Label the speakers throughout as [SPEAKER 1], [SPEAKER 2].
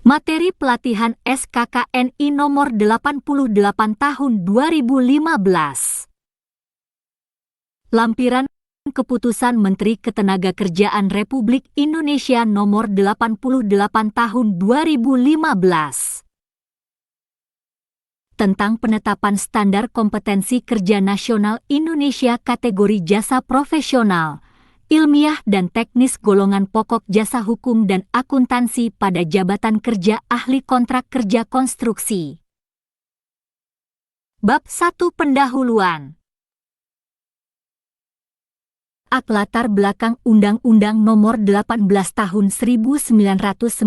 [SPEAKER 1] Materi pelatihan SKKNI nomor 88 tahun 2015. Lampiran Keputusan Menteri Ketenagakerjaan Republik Indonesia nomor 88 tahun 2015 tentang penetapan standar kompetensi kerja nasional Indonesia kategori jasa profesional, ilmiah dan teknis golongan pokok jasa hukum dan akuntansi pada jabatan kerja ahli kontrak kerja konstruksi. Bab 1 Pendahuluan. Latar belakang Undang-Undang Nomor 18 Tahun 1999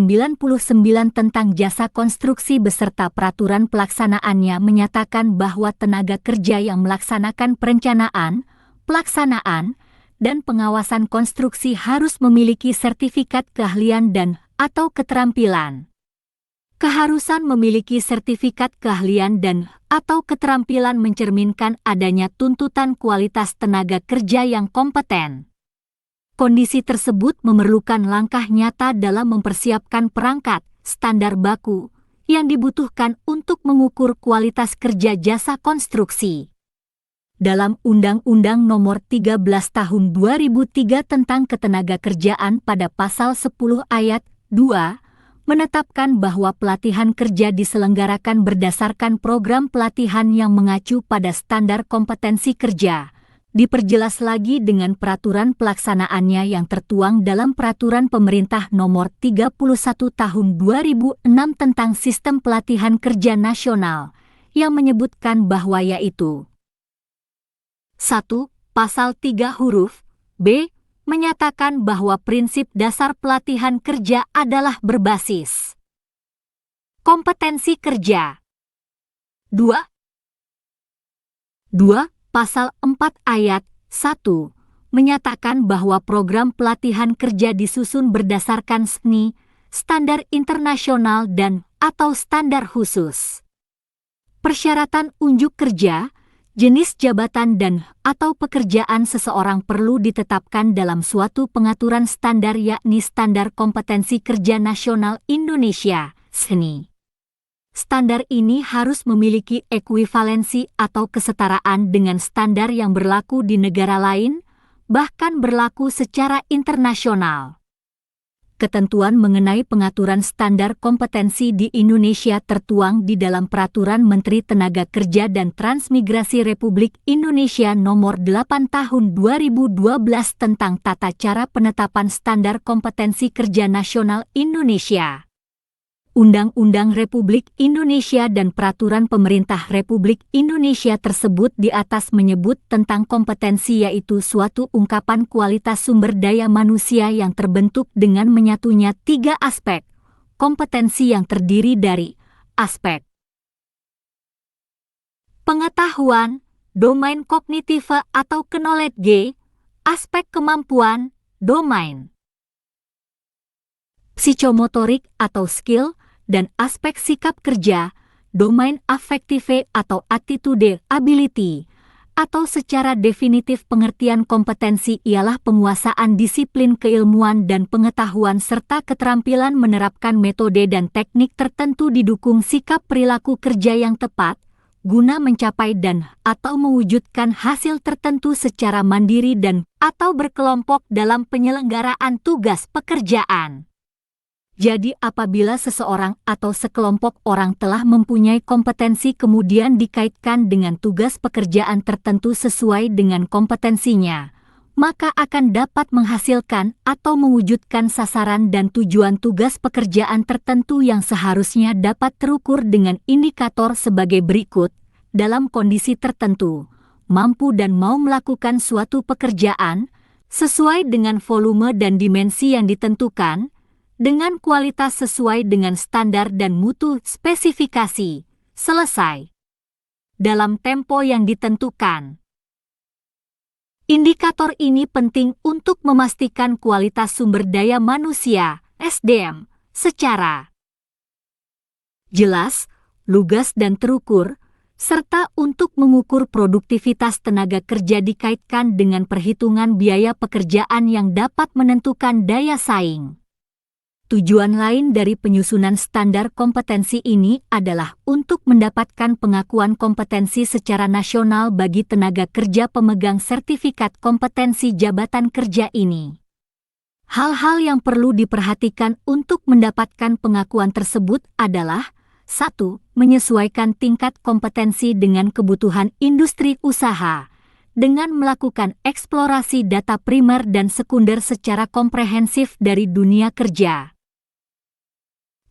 [SPEAKER 1] tentang jasa konstruksi beserta peraturan pelaksanaannya menyatakan bahwa tenaga kerja yang melaksanakan perencanaan, pelaksanaan, dan pengawasan konstruksi harus memiliki sertifikat keahlian dan/atau keterampilan. Keharusan memiliki sertifikat keahlian dan/atau keterampilan mencerminkan adanya tuntutan kualitas tenaga kerja yang kompeten. Kondisi tersebut memerlukan langkah nyata dalam mempersiapkan perangkat, standar baku, yang dibutuhkan untuk mengukur kualitas kerja jasa konstruksi. Dalam Undang-Undang Nomor 13 Tahun 2003 tentang Ketenagakerjaan pada Pasal 10 Ayat 2, menetapkan bahwa pelatihan kerja diselenggarakan berdasarkan program pelatihan yang mengacu pada standar kompetensi kerja. Diperjelas lagi dengan peraturan pelaksanaannya yang tertuang dalam Peraturan Pemerintah Nomor 31 Tahun 2006 tentang Sistem Pelatihan Kerja Nasional, yang menyebutkan bahwa yaitu 1. Pasal 3 huruf B menyatakan bahwa prinsip dasar pelatihan kerja adalah berbasis kompetensi kerja. 2. Pasal 4 ayat 1 menyatakan bahwa program pelatihan kerja disusun berdasarkan SNI, standar internasional dan/atau standar khusus. Persyaratan unjuk kerja, jenis jabatan dan/atau pekerjaan seseorang perlu ditetapkan dalam suatu pengaturan standar yakni Standar Kompetensi Kerja Nasional Indonesia, SNI. Standar ini harus memiliki ekuivalensi atau kesetaraan dengan standar yang berlaku di negara lain, bahkan berlaku secara internasional. Ketentuan mengenai pengaturan standar kompetensi di Indonesia tertuang di dalam Peraturan Menteri Tenaga Kerja dan Transmigrasi Republik Indonesia Nomor 8 Tahun 2012 tentang tata cara penetapan standar kompetensi kerja nasional Indonesia. Undang-Undang Republik Indonesia dan Peraturan Pemerintah Republik Indonesia tersebut di atas menyebut tentang kompetensi yaitu suatu ungkapan kualitas sumber daya manusia yang terbentuk dengan menyatunya 3 aspek. Kompetensi yang terdiri dari aspek pengetahuan, domain kognitif atau knowledge, aspek kemampuan, domain psikomotorik atau skill, dan aspek sikap kerja, domain affective atau attitude ability, atau secara definitif pengertian kompetensi ialah penguasaan disiplin keilmuan dan pengetahuan serta keterampilan menerapkan metode dan teknik tertentu didukung sikap perilaku kerja yang tepat, guna mencapai dan/atau mewujudkan hasil tertentu secara mandiri dan/atau berkelompok dalam penyelenggaraan tugas pekerjaan. Jadi apabila seseorang atau sekelompok orang telah mempunyai kompetensi kemudian dikaitkan dengan tugas pekerjaan tertentu sesuai dengan kompetensinya, maka akan dapat menghasilkan atau mewujudkan sasaran dan tujuan tugas pekerjaan tertentu yang seharusnya dapat terukur dengan indikator sebagai berikut. Dalam kondisi tertentu, mampu dan mau melakukan suatu pekerjaan sesuai dengan volume dan dimensi yang ditentukan, dengan kualitas sesuai dengan standar dan mutu spesifikasi, selesai dalam tempo yang ditentukan. Indikator ini penting untuk memastikan kualitas sumber daya manusia, SDM, secara jelas, lugas dan terukur, serta untuk mengukur produktivitas tenaga kerja dikaitkan dengan perhitungan biaya pekerjaan yang dapat menentukan daya saing. Tujuan lain dari penyusunan standar kompetensi ini adalah untuk mendapatkan pengakuan kompetensi secara nasional bagi tenaga kerja pemegang sertifikat kompetensi jabatan kerja ini. Hal-hal yang perlu diperhatikan untuk mendapatkan pengakuan tersebut adalah 1. Menyesuaikan tingkat kompetensi dengan kebutuhan industri usaha dengan melakukan eksplorasi data primer dan sekunder secara komprehensif dari dunia kerja.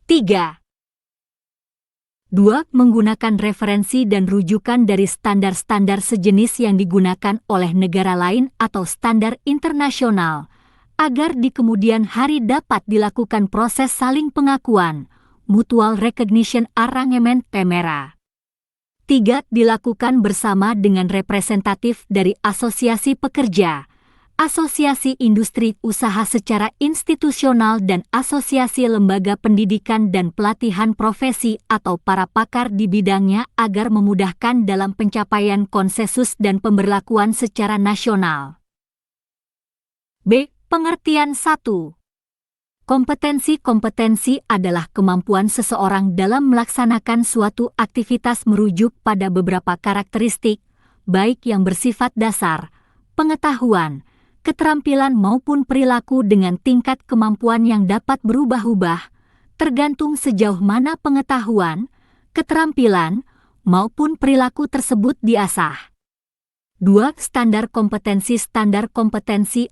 [SPEAKER 1] 3. 2. Menggunakan referensi dan rujukan dari standar-standar sejenis yang digunakan oleh negara lain atau standar internasional, agar di kemudian hari dapat dilakukan proses saling pengakuan, mutual recognition arrangement (PMERA). 3. Dilakukan bersama dengan representatif dari asosiasi pekerja, asosiasi industri usaha secara institusional dan asosiasi lembaga pendidikan dan pelatihan profesi atau para pakar di bidangnya agar memudahkan dalam pencapaian konsensus dan pemberlakuan secara nasional. B. Pengertian 1. Kompetensi adalah kemampuan seseorang dalam melaksanakan suatu aktivitas merujuk pada beberapa karakteristik, baik yang bersifat dasar, pengetahuan, keterampilan maupun perilaku dengan tingkat kemampuan yang dapat berubah-ubah, tergantung sejauh mana pengetahuan, keterampilan, maupun perilaku tersebut diasah. 2. Standar kompetensi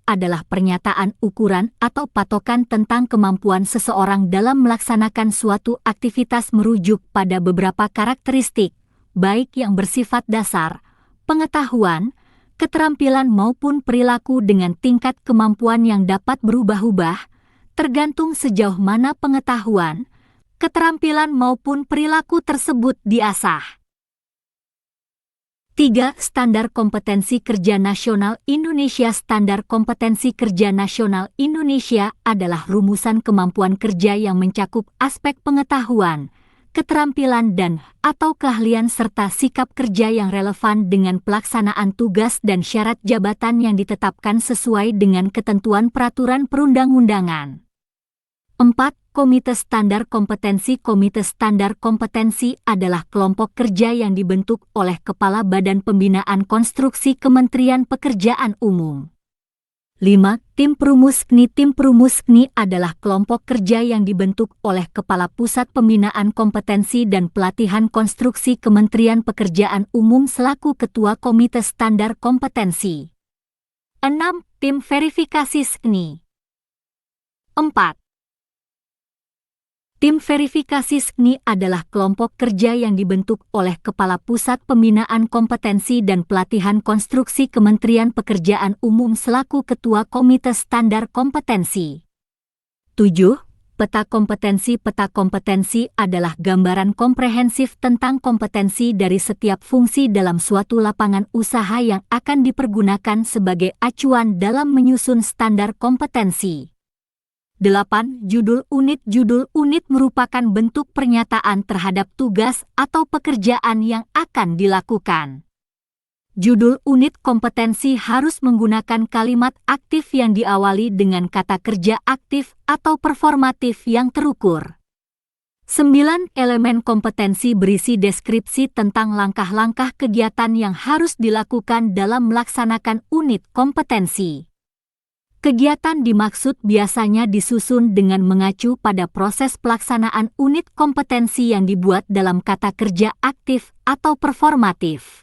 [SPEAKER 1] adalah pernyataan ukuran atau patokan tentang kemampuan seseorang dalam melaksanakan suatu aktivitas merujuk pada beberapa karakteristik, baik yang bersifat dasar, pengetahuan, keterampilan maupun perilaku dengan tingkat kemampuan yang dapat berubah-ubah, tergantung sejauh mana pengetahuan, keterampilan maupun perilaku tersebut diasah. 3. Standar Kompetensi Kerja Nasional Indonesia. Standar Kompetensi Kerja Nasional Indonesia adalah rumusan kemampuan kerja yang mencakup aspek pengetahuan, keterampilan dan/atau keahlian serta sikap kerja yang relevan dengan pelaksanaan tugas dan syarat jabatan yang ditetapkan sesuai dengan ketentuan peraturan perundang-undangan. 4. Komite Standar Kompetensi. Komite Standar Kompetensi adalah kelompok kerja yang dibentuk oleh Kepala Badan Pembinaan Konstruksi Kementerian Pekerjaan Umum. 5. Tim Perumus-KNI. Tim Perumus-KNI adalah kelompok kerja yang dibentuk oleh Kepala Pusat Pembinaan Kompetensi dan Pelatihan Konstruksi Kementerian Pekerjaan Umum selaku Ketua Komite Standar Kompetensi. 6. Tim Verifikasi SKNI. 4. Tim Verifikasi SKNI adalah kelompok kerja yang dibentuk oleh Kepala Pusat Pembinaan Kompetensi dan Pelatihan Konstruksi Kementerian Pekerjaan Umum selaku Ketua Komite Standar Kompetensi. 7. Peta kompetensi. Peta kompetensi adalah gambaran komprehensif tentang kompetensi dari setiap fungsi dalam suatu lapangan usaha yang akan dipergunakan sebagai acuan dalam menyusun standar kompetensi. 8. Judul unit. Judul unit merupakan bentuk pernyataan terhadap tugas atau pekerjaan yang akan dilakukan. Judul unit kompetensi harus menggunakan kalimat aktif yang diawali dengan kata kerja aktif atau performatif yang terukur. 9. Elemen kompetensi berisi deskripsi tentang langkah-langkah kegiatan yang harus dilakukan dalam melaksanakan unit kompetensi. Kegiatan dimaksud biasanya disusun dengan mengacu pada proses pelaksanaan unit kompetensi yang dibuat dalam kata kerja aktif atau performatif.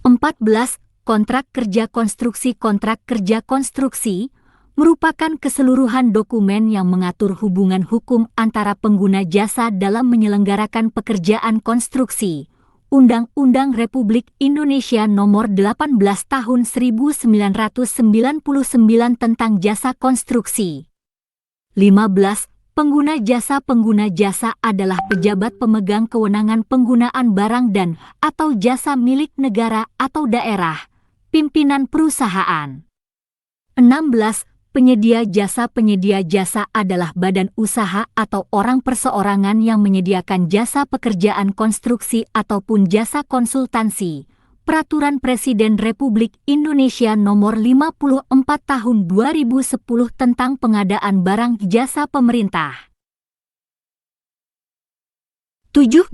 [SPEAKER 1] Empat 14. Kontrak kerja konstruksi. Kontrak kerja konstruksi merupakan keseluruhan dokumen yang mengatur hubungan hukum antara pengguna jasa dalam menyelenggarakan pekerjaan konstruksi. Undang-Undang Republik Indonesia Nomor 18 Tahun 1999 tentang Jasa Konstruksi. 15. Pengguna jasa adalah pejabat pemegang kewenangan penggunaan barang dan atau jasa milik negara atau daerah, pimpinan perusahaan. 16. Penyedia jasa adalah badan usaha atau orang perseorangan yang menyediakan jasa pekerjaan konstruksi ataupun jasa konsultansi. Peraturan Presiden Republik Indonesia Nomor 54 Tahun 2010 tentang pengadaan barang jasa pemerintah. 17.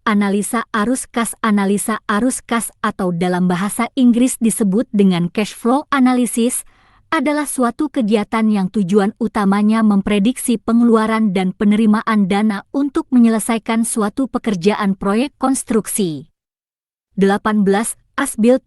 [SPEAKER 1] Analisa arus kas atau dalam bahasa Inggris disebut dengan cash flow analysis adalah suatu kegiatan yang tujuan utamanya memprediksi pengeluaran dan penerimaan dana untuk menyelesaikan suatu pekerjaan proyek konstruksi. 18. As-built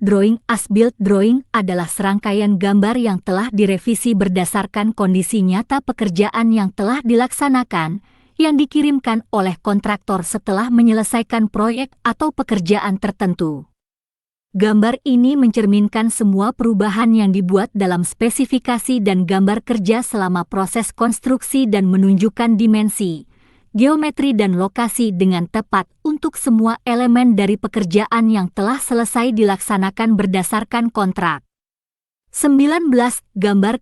[SPEAKER 1] drawing adalah serangkaian gambar yang telah direvisi berdasarkan kondisi nyata pekerjaan yang telah dilaksanakan, yang dikirimkan oleh kontraktor setelah menyelesaikan proyek atau pekerjaan tertentu. Gambar ini mencerminkan semua perubahan yang dibuat dalam spesifikasi dan gambar kerja selama proses konstruksi dan menunjukkan dimensi, geometri dan lokasi dengan tepat untuk semua elemen dari pekerjaan yang telah selesai dilaksanakan berdasarkan kontrak. 19. Gambar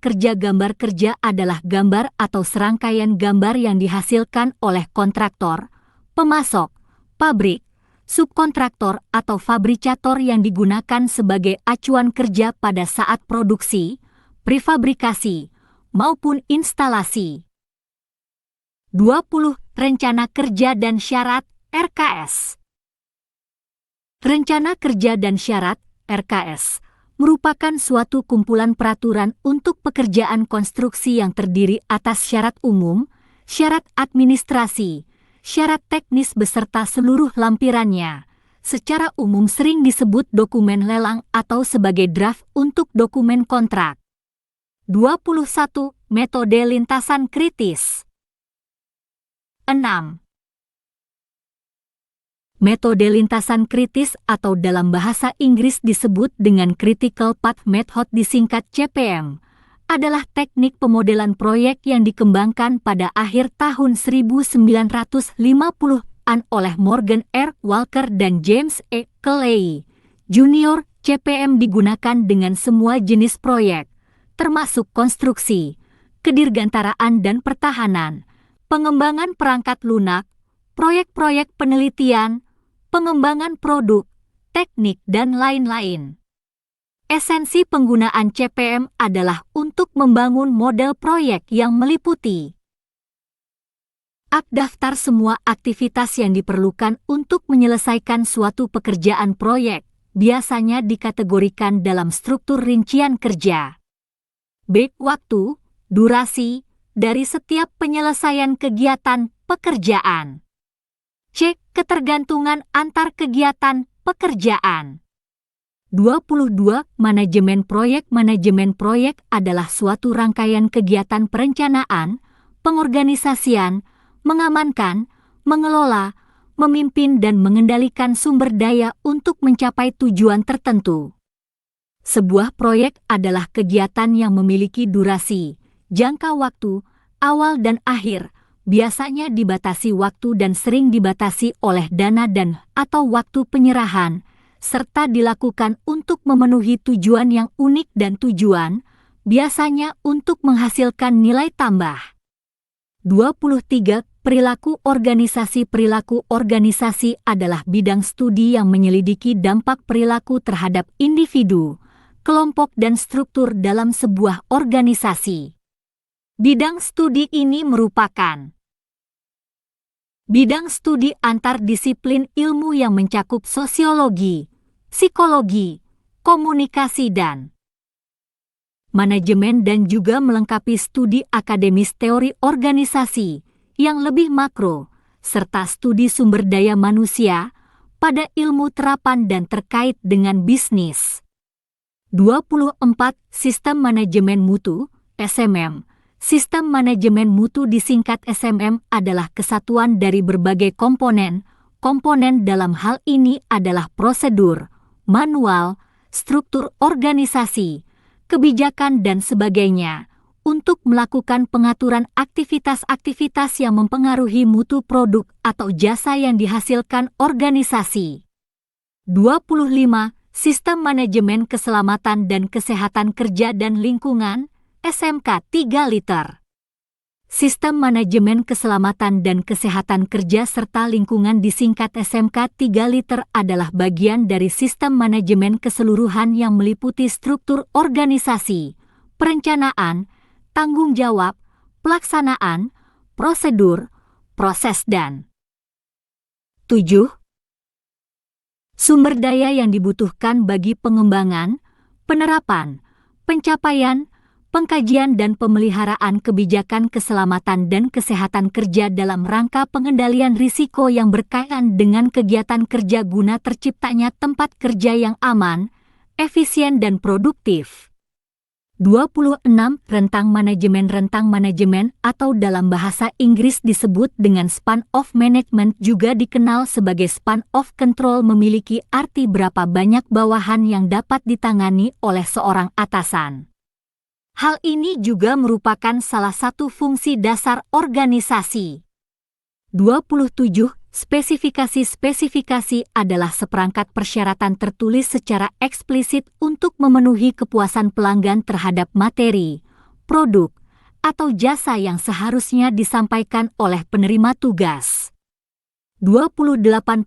[SPEAKER 1] kerja adalah gambar atau serangkaian gambar yang dihasilkan oleh kontraktor, pemasok, pabrik, subkontraktor atau fabrikator yang digunakan sebagai acuan kerja pada saat produksi, prefabrikasi, maupun instalasi. 20. Rencana Kerja dan Syarat (RKS). Rencana Kerja dan Syarat (RKS) merupakan suatu kumpulan peraturan untuk pekerjaan konstruksi yang terdiri atas syarat umum, syarat administrasi, syarat teknis beserta seluruh lampirannya. Secara umum sering disebut dokumen lelang atau sebagai draft untuk dokumen kontrak. 21. Metode lintasan kritis. 6. Metode lintasan kritis atau dalam bahasa Inggris disebut dengan Critical Path Method disingkat CPM, adalah teknik pemodelan proyek yang dikembangkan pada akhir tahun 1950-an oleh Morgan R. Walker dan James E. Clay Jr. CPM digunakan dengan semua jenis proyek, termasuk konstruksi, kedirgantaraan dan pertahanan, pengembangan perangkat lunak, proyek-proyek penelitian, pengembangan produk, teknik, dan lain-lain. Esensi penggunaan CPM adalah untuk membangun model proyek yang meliputi daftar semua aktivitas yang diperlukan untuk menyelesaikan suatu pekerjaan proyek, biasanya dikategorikan dalam struktur rincian kerja. B. Waktu, durasi, dari setiap penyelesaian kegiatan pekerjaan. C. Ketergantungan antar kegiatan pekerjaan. 22. Manajemen proyek adalah suatu rangkaian kegiatan perencanaan, pengorganisasian, mengamankan, mengelola, memimpin dan mengendalikan sumber daya untuk mencapai tujuan tertentu. Sebuah proyek adalah kegiatan yang memiliki durasi, jangka waktu, awal dan akhir, biasanya dibatasi waktu dan sering dibatasi oleh dana dan atau waktu penyerahan, serta dilakukan untuk memenuhi tujuan yang unik dan tujuan, biasanya untuk menghasilkan nilai tambah. 23. Perilaku organisasi adalah bidang studi yang menyelidiki dampak perilaku terhadap individu, kelompok dan struktur dalam sebuah organisasi. Bidang studi ini merupakan bidang studi antardisiplin ilmu yang mencakup sosiologi, psikologi, komunikasi dan manajemen dan juga melengkapi studi akademis teori organisasi yang lebih makro, serta studi sumber daya manusia pada ilmu terapan dan terkait dengan bisnis. 24. Sistem Manajemen Mutu, SMM. Sistem manajemen mutu disingkat SMM adalah kesatuan dari berbagai komponen. Komponen dalam hal ini adalah prosedur, manual, struktur organisasi, kebijakan dan sebagainya, untuk melakukan pengaturan aktivitas-aktivitas yang mempengaruhi mutu produk atau jasa yang dihasilkan organisasi. 25. Sistem Manajemen Keselamatan dan Kesehatan Kerja dan Lingkungan, SMK 3 liter. Sistem Manajemen Keselamatan dan Kesehatan Kerja serta Lingkungan disingkat SMK 3 liter adalah bagian dari sistem manajemen keseluruhan yang meliputi struktur organisasi, perencanaan, tanggung jawab, pelaksanaan, prosedur, proses dan 7. Sumber daya yang dibutuhkan bagi pengembangan, penerapan, pencapaian, pengkajian dan pemeliharaan kebijakan keselamatan dan kesehatan kerja dalam rangka pengendalian risiko yang berkaitan dengan kegiatan kerja guna terciptanya tempat kerja yang aman, efisien dan produktif. 26. Rentang manajemen atau dalam bahasa Inggris disebut dengan span of management juga dikenal sebagai span of control memiliki arti berapa banyak bawahan yang dapat ditangani oleh seorang atasan. Hal ini juga merupakan salah satu fungsi dasar organisasi. 27. Spesifikasi adalah seperangkat persyaratan tertulis secara eksplisit untuk memenuhi kepuasan pelanggan terhadap materi, produk, atau jasa yang seharusnya disampaikan oleh penerima tugas. 28.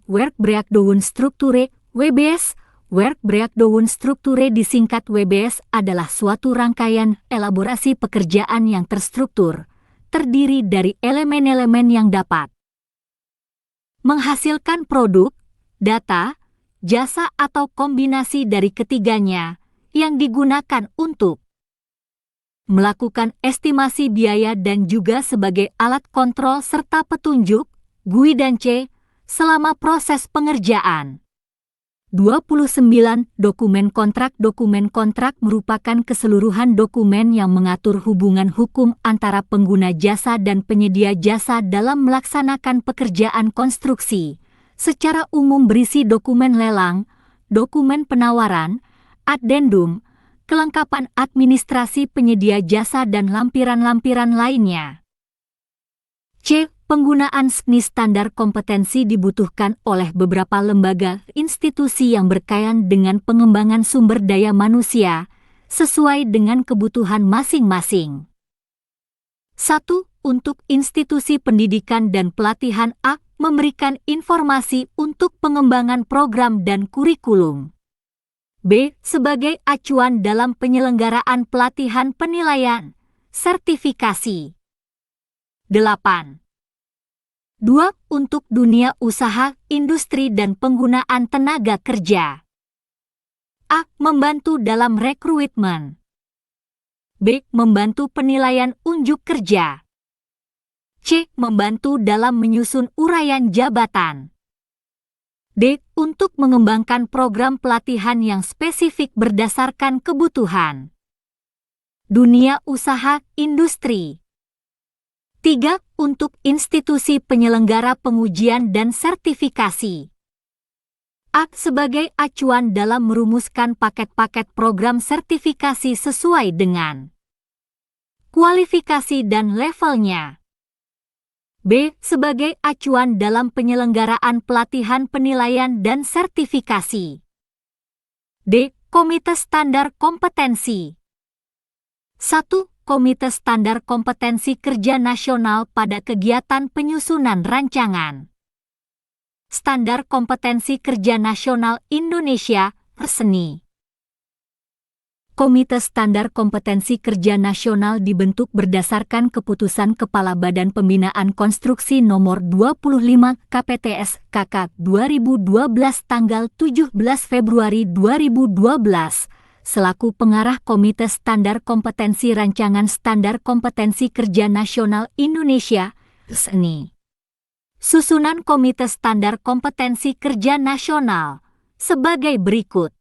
[SPEAKER 1] Work Breakdown Structure, WBS. Work Breakdown Structure disingkat WBS adalah suatu rangkaian elaborasi pekerjaan yang terstruktur, terdiri dari elemen-elemen yang dapat menghasilkan produk, data, jasa atau kombinasi dari ketiganya yang digunakan untuk melakukan estimasi biaya dan juga sebagai alat kontrol serta petunjuk, GUI dan C, selama proses pengerjaan. 29. Dokumen kontrak merupakan keseluruhan dokumen yang mengatur hubungan hukum antara pengguna jasa dan penyedia jasa dalam melaksanakan pekerjaan konstruksi. Secara umum berisi dokumen lelang, dokumen penawaran, addendum, kelengkapan administrasi penyedia jasa dan lampiran-lampiran lainnya. C. Penggunaan SKNI standar kompetensi dibutuhkan oleh beberapa lembaga institusi yang berkaitan dengan pengembangan sumber daya manusia sesuai dengan kebutuhan masing-masing. 1. Untuk institusi pendidikan dan pelatihan A. Memberikan informasi untuk pengembangan program dan kurikulum. B. Sebagai acuan dalam penyelenggaraan pelatihan penilaian, sertifikasi. 8. 2. Untuk dunia usaha, industri dan penggunaan tenaga kerja. A. Membantu dalam rekrutmen. B. Membantu penilaian unjuk kerja. C. Membantu dalam menyusun uraian jabatan. D. Untuk mengembangkan program pelatihan yang spesifik berdasarkan kebutuhan dunia usaha, industri. 3. Untuk institusi penyelenggara pengujian dan sertifikasi. A. Sebagai acuan dalam merumuskan paket-paket program sertifikasi sesuai dengan kualifikasi dan levelnya. B. Sebagai acuan dalam penyelenggaraan pelatihan penilaian dan sertifikasi. D. Komite Standar Kompetensi. 1. Komite Standar Kompetensi Kerja Nasional pada kegiatan penyusunan rancangan Standar Kompetensi Kerja Nasional Indonesia, SNI. Komite Standar Kompetensi Kerja Nasional dibentuk berdasarkan Keputusan Kepala Badan Pembinaan Konstruksi Nomor 25 KPTS KK 2012 tanggal 17 Februari 2012. Selaku pengarah Komite Standar Kompetensi Rancangan Standar Kompetensi Kerja Nasional Indonesia, SNI. Susunan Komite Standar Kompetensi Kerja Nasional sebagai berikut.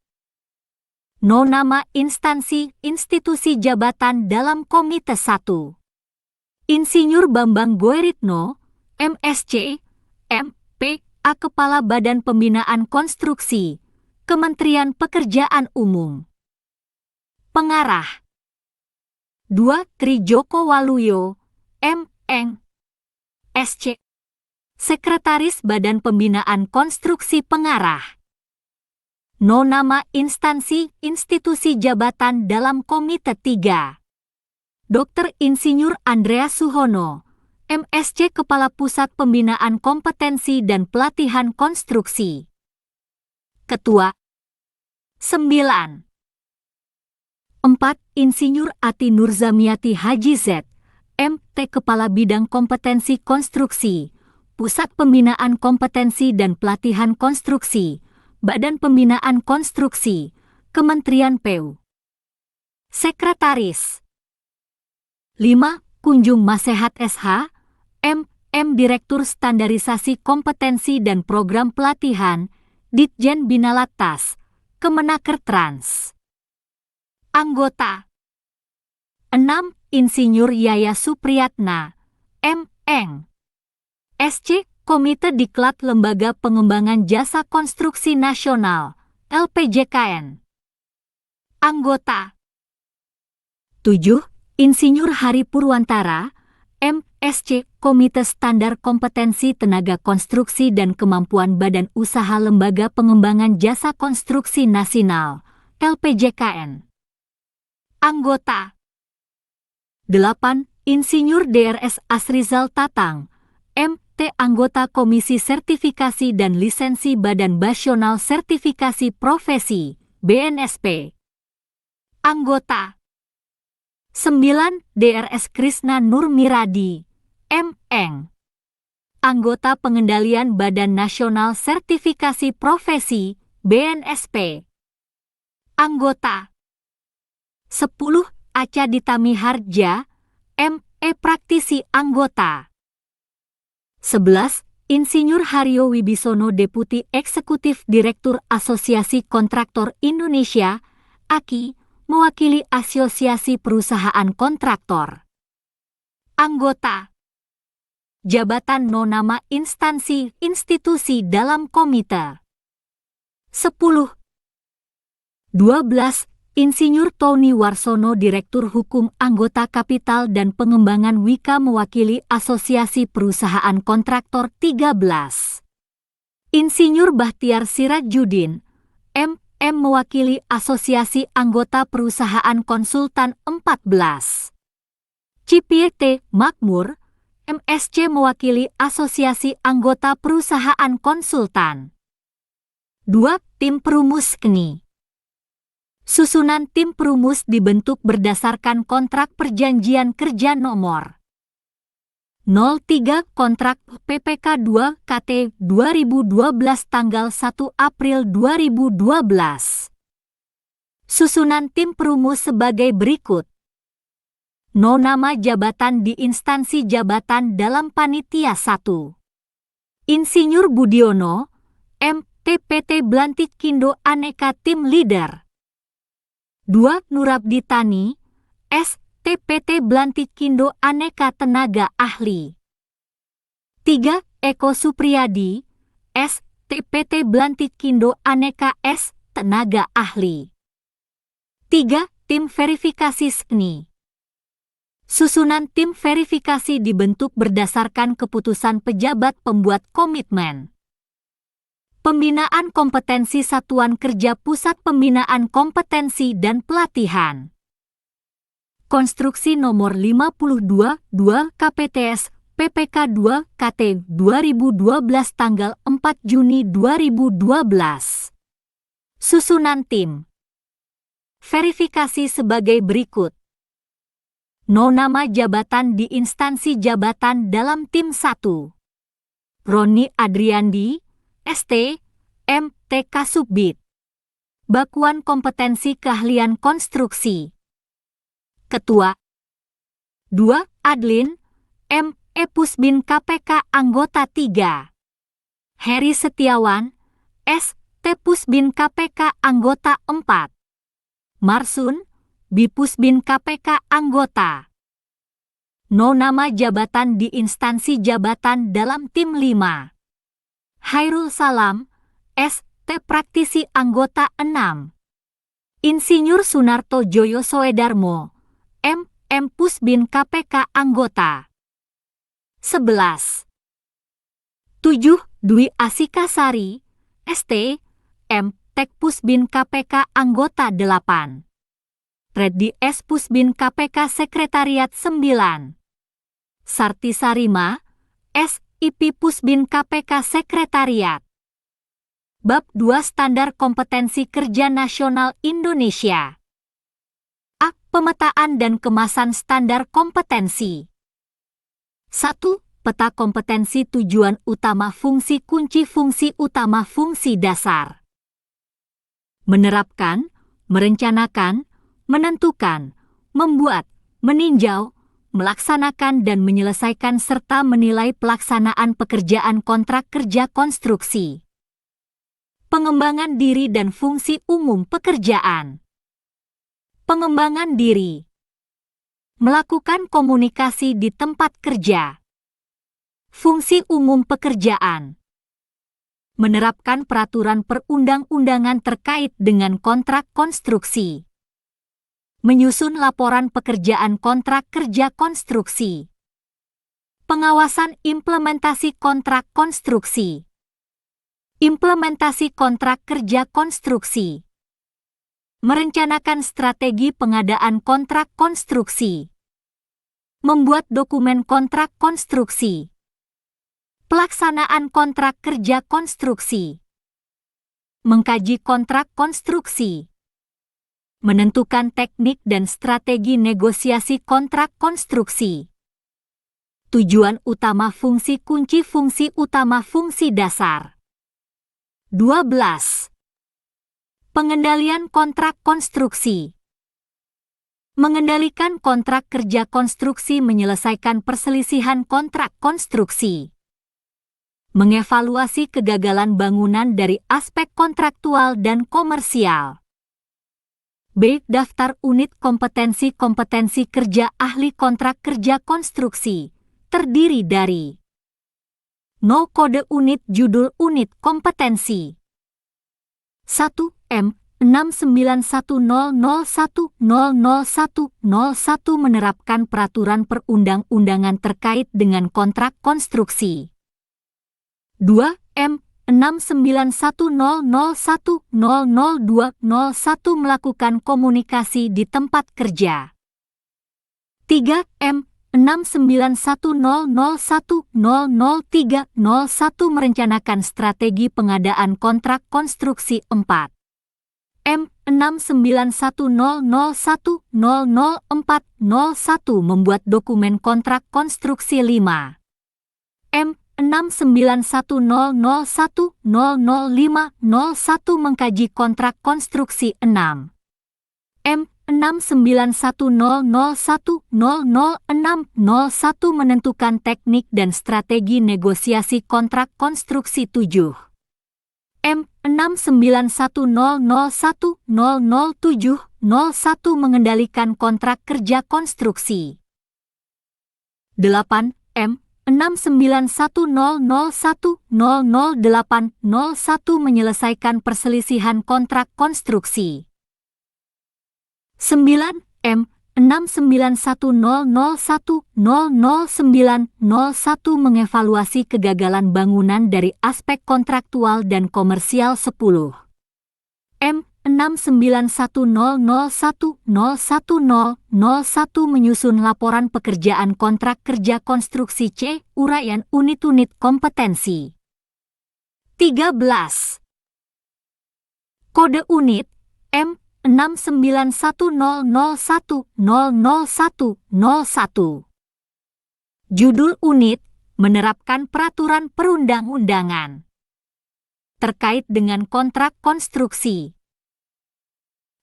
[SPEAKER 1] Nama instansi, institusi jabatan dalam Komite 1. Insinyur Bambang Gueritno, MSc, M.P.A. Kepala Badan Pembinaan Konstruksi, Kementerian Pekerjaan Umum. Pengarah 2. Tri Joko Waluyo, M.Eng. SC. Sekretaris Badan Pembinaan Konstruksi Pengarah. No nama instansi, institusi jabatan dalam Komite 3. Dr. Insinyur Andreas Suhono, MSc Kepala Pusat Pembinaan Kompetensi dan Pelatihan Konstruksi. Ketua. 9. 4. Insinyur Ati Nurzamiati Haji Z, MT Kepala Bidang Kompetensi Konstruksi, Pusat Pembinaan Kompetensi dan Pelatihan Konstruksi, Badan Pembinaan Konstruksi, Kementerian PU. Sekretaris. 5. Kunjung Masehat SH, M.M. Direktur Standarisasi Kompetensi dan Program Pelatihan, Ditjen Bina Latas, Kemenaker Trans. Anggota. 6. Insinyur Yaya Supriyatna, M.Eng. SC, Komite Diklat Lembaga Pengembangan Jasa Konstruksi Nasional, LPJKN. Anggota. 7. Insinyur Hari Purwantara, M.Sc, Komite Standar Kompetensi Tenaga Konstruksi dan Kemampuan Badan Usaha Lembaga Pengembangan Jasa Konstruksi Nasional, LPJKN. Anggota. 8. Insinyur DRS Asrizal Tatang, MT Anggota Komisi Sertifikasi dan Lisensi Badan Nasional Sertifikasi Profesi, BNSP. Anggota. 9. DRS Krisna Nurmiradi, M.Eng. Anggota Pengendalian Badan Nasional Sertifikasi Profesi, BNSP. Anggota. 10. Acha Ditami Harja, M.E. Praktisi Anggota. 11. Insinyur Haryo Wibisono Deputi Eksekutif Direktur Asosiasi Kontraktor Indonesia, AKI, mewakili Asosiasi Perusahaan Kontraktor. Anggota. Jabatan no nama instansi, institusi dalam komite. 10. 12. Insinyur Tony Warsono Direktur Hukum Anggota Kapital dan Pengembangan Wika mewakili Asosiasi Perusahaan Kontraktor 13. Insinyur Bahtiar Sirajudin, M.M. mewakili Asosiasi Anggota Perusahaan Konsultan 14. Cipiete Makmur, MSc mewakili Asosiasi Anggota Perusahaan Konsultan. 2. Tim Perumus KNI. Susunan tim perumus dibentuk berdasarkan kontrak perjanjian kerja nomor 03 kontrak PPK 2 KT 2012 tanggal 1 April 2012. Susunan tim perumus sebagai berikut. No nama jabatan di instansi jabatan dalam panitia 1. Insinyur Budiono, MTPT Blantikindo Aneka Tim Leader. 2. Nurabdi Tani, STPT Blantikindo Aneka Tenaga Ahli. 3. Eko Supriyadi, STPT Blantikindo Aneka S Tenaga Ahli. 3. Tim Verifikasi SKNI. Susunan tim verifikasi dibentuk berdasarkan keputusan pejabat pembuat komitmen. Pembinaan Kompetensi Satuan Kerja Pusat Pembinaan Kompetensi dan Pelatihan. Konstruksi nomor 52, 2 KPTS, PPK 2 KT 2012 tanggal 4 Juni 2012. Susunan tim. Verifikasi sebagai berikut. No nama jabatan di instansi jabatan dalam tim 1. Roni Adriandi, ST, MT Kasubbit. Bakuan Kompetensi Keahlian Konstruksi. Ketua. 2. Adlin, M.E. Pusbin KPK Anggota 3. Heri Setiawan, S.T. Pusbin KPK Anggota 4. Marsun, Bipusbin KPK Anggota. No nama jabatan di instansi jabatan dalam tim 5. Hairul Salam, ST Praktisi Anggota 6. Insinyur Sunarto Joyo Soedarmo, M. Pusbin KPK anggota. 11. 7. Dwi Asikasari, ST, M. Tek Pusbin KPK anggota 8. Reddy S. Pusbin KPK Sekretariat 9. Sarti Sarima, S. IP Pusbin KPK Sekretariat. Bab 2 Standar Kompetensi Kerja Nasional Indonesia. A. Pemetaan dan kemasan standar kompetensi. 1. Peta kompetensi tujuan utama fungsi kunci fungsi utama fungsi dasar. Menerapkan, merencanakan, menentukan, membuat, meninjau, melaksanakan dan menyelesaikan serta menilai pelaksanaan pekerjaan kontrak kerja konstruksi. Pengembangan diri dan fungsi umum pekerjaan. Pengembangan diri. Melakukan komunikasi di tempat kerja. Fungsi umum pekerjaan. Menerapkan peraturan perundang-undangan terkait dengan kontrak konstruksi. Menyusun laporan pekerjaan kontrak kerja konstruksi. Pengawasan implementasi kontrak konstruksi. Implementasi kontrak kerja konstruksi. Merencanakan strategi pengadaan kontrak konstruksi. Membuat dokumen kontrak konstruksi. Pelaksanaan kontrak kerja konstruksi. Mengkaji kontrak konstruksi. Menentukan teknik dan strategi negosiasi kontrak konstruksi. Tujuan utama fungsi kunci fungsi utama fungsi dasar. 12. Pengendalian kontrak konstruksi. Mengendalikan kontrak kerja konstruksi menyelesaikan perselisihan kontrak konstruksi. Mengevaluasi kegagalan bangunan dari aspek kontraktual dan komersial. B. Daftar unit kompetensi kerja ahli kontrak kerja konstruksi, terdiri dari No. Kode unit judul unit kompetensi 1. M. 69100100101 menerapkan peraturan perundang-undangan terkait dengan kontrak konstruksi. 2. M. 69100100201 melakukan komunikasi di tempat kerja. 3. M. 69100100301 merencanakan strategi pengadaan kontrak konstruksi. 4. M. 69100100401 membuat dokumen kontrak konstruksi. 5. M. 69100100501 mengkaji kontrak konstruksi. 6. M. 69100100601 menentukan teknik dan strategi negosiasi kontrak konstruksi. 7. M. 69100100701 mengendalikan kontrak kerja konstruksi. 8. M. 69100100801 menyelesaikan perselisihan kontrak konstruksi. 9. M. 69100100901 mengevaluasi kegagalan bangunan dari aspek kontraktual dan komersial. 10. M. 69100100101 menyusun laporan pekerjaan kontrak kerja konstruksi. C. Uraian unit-unit kompetensi. 13. Kode unit M. 69100100101. Judul unit menerapkan peraturan perundang-undangan terkait dengan kontrak konstruksi.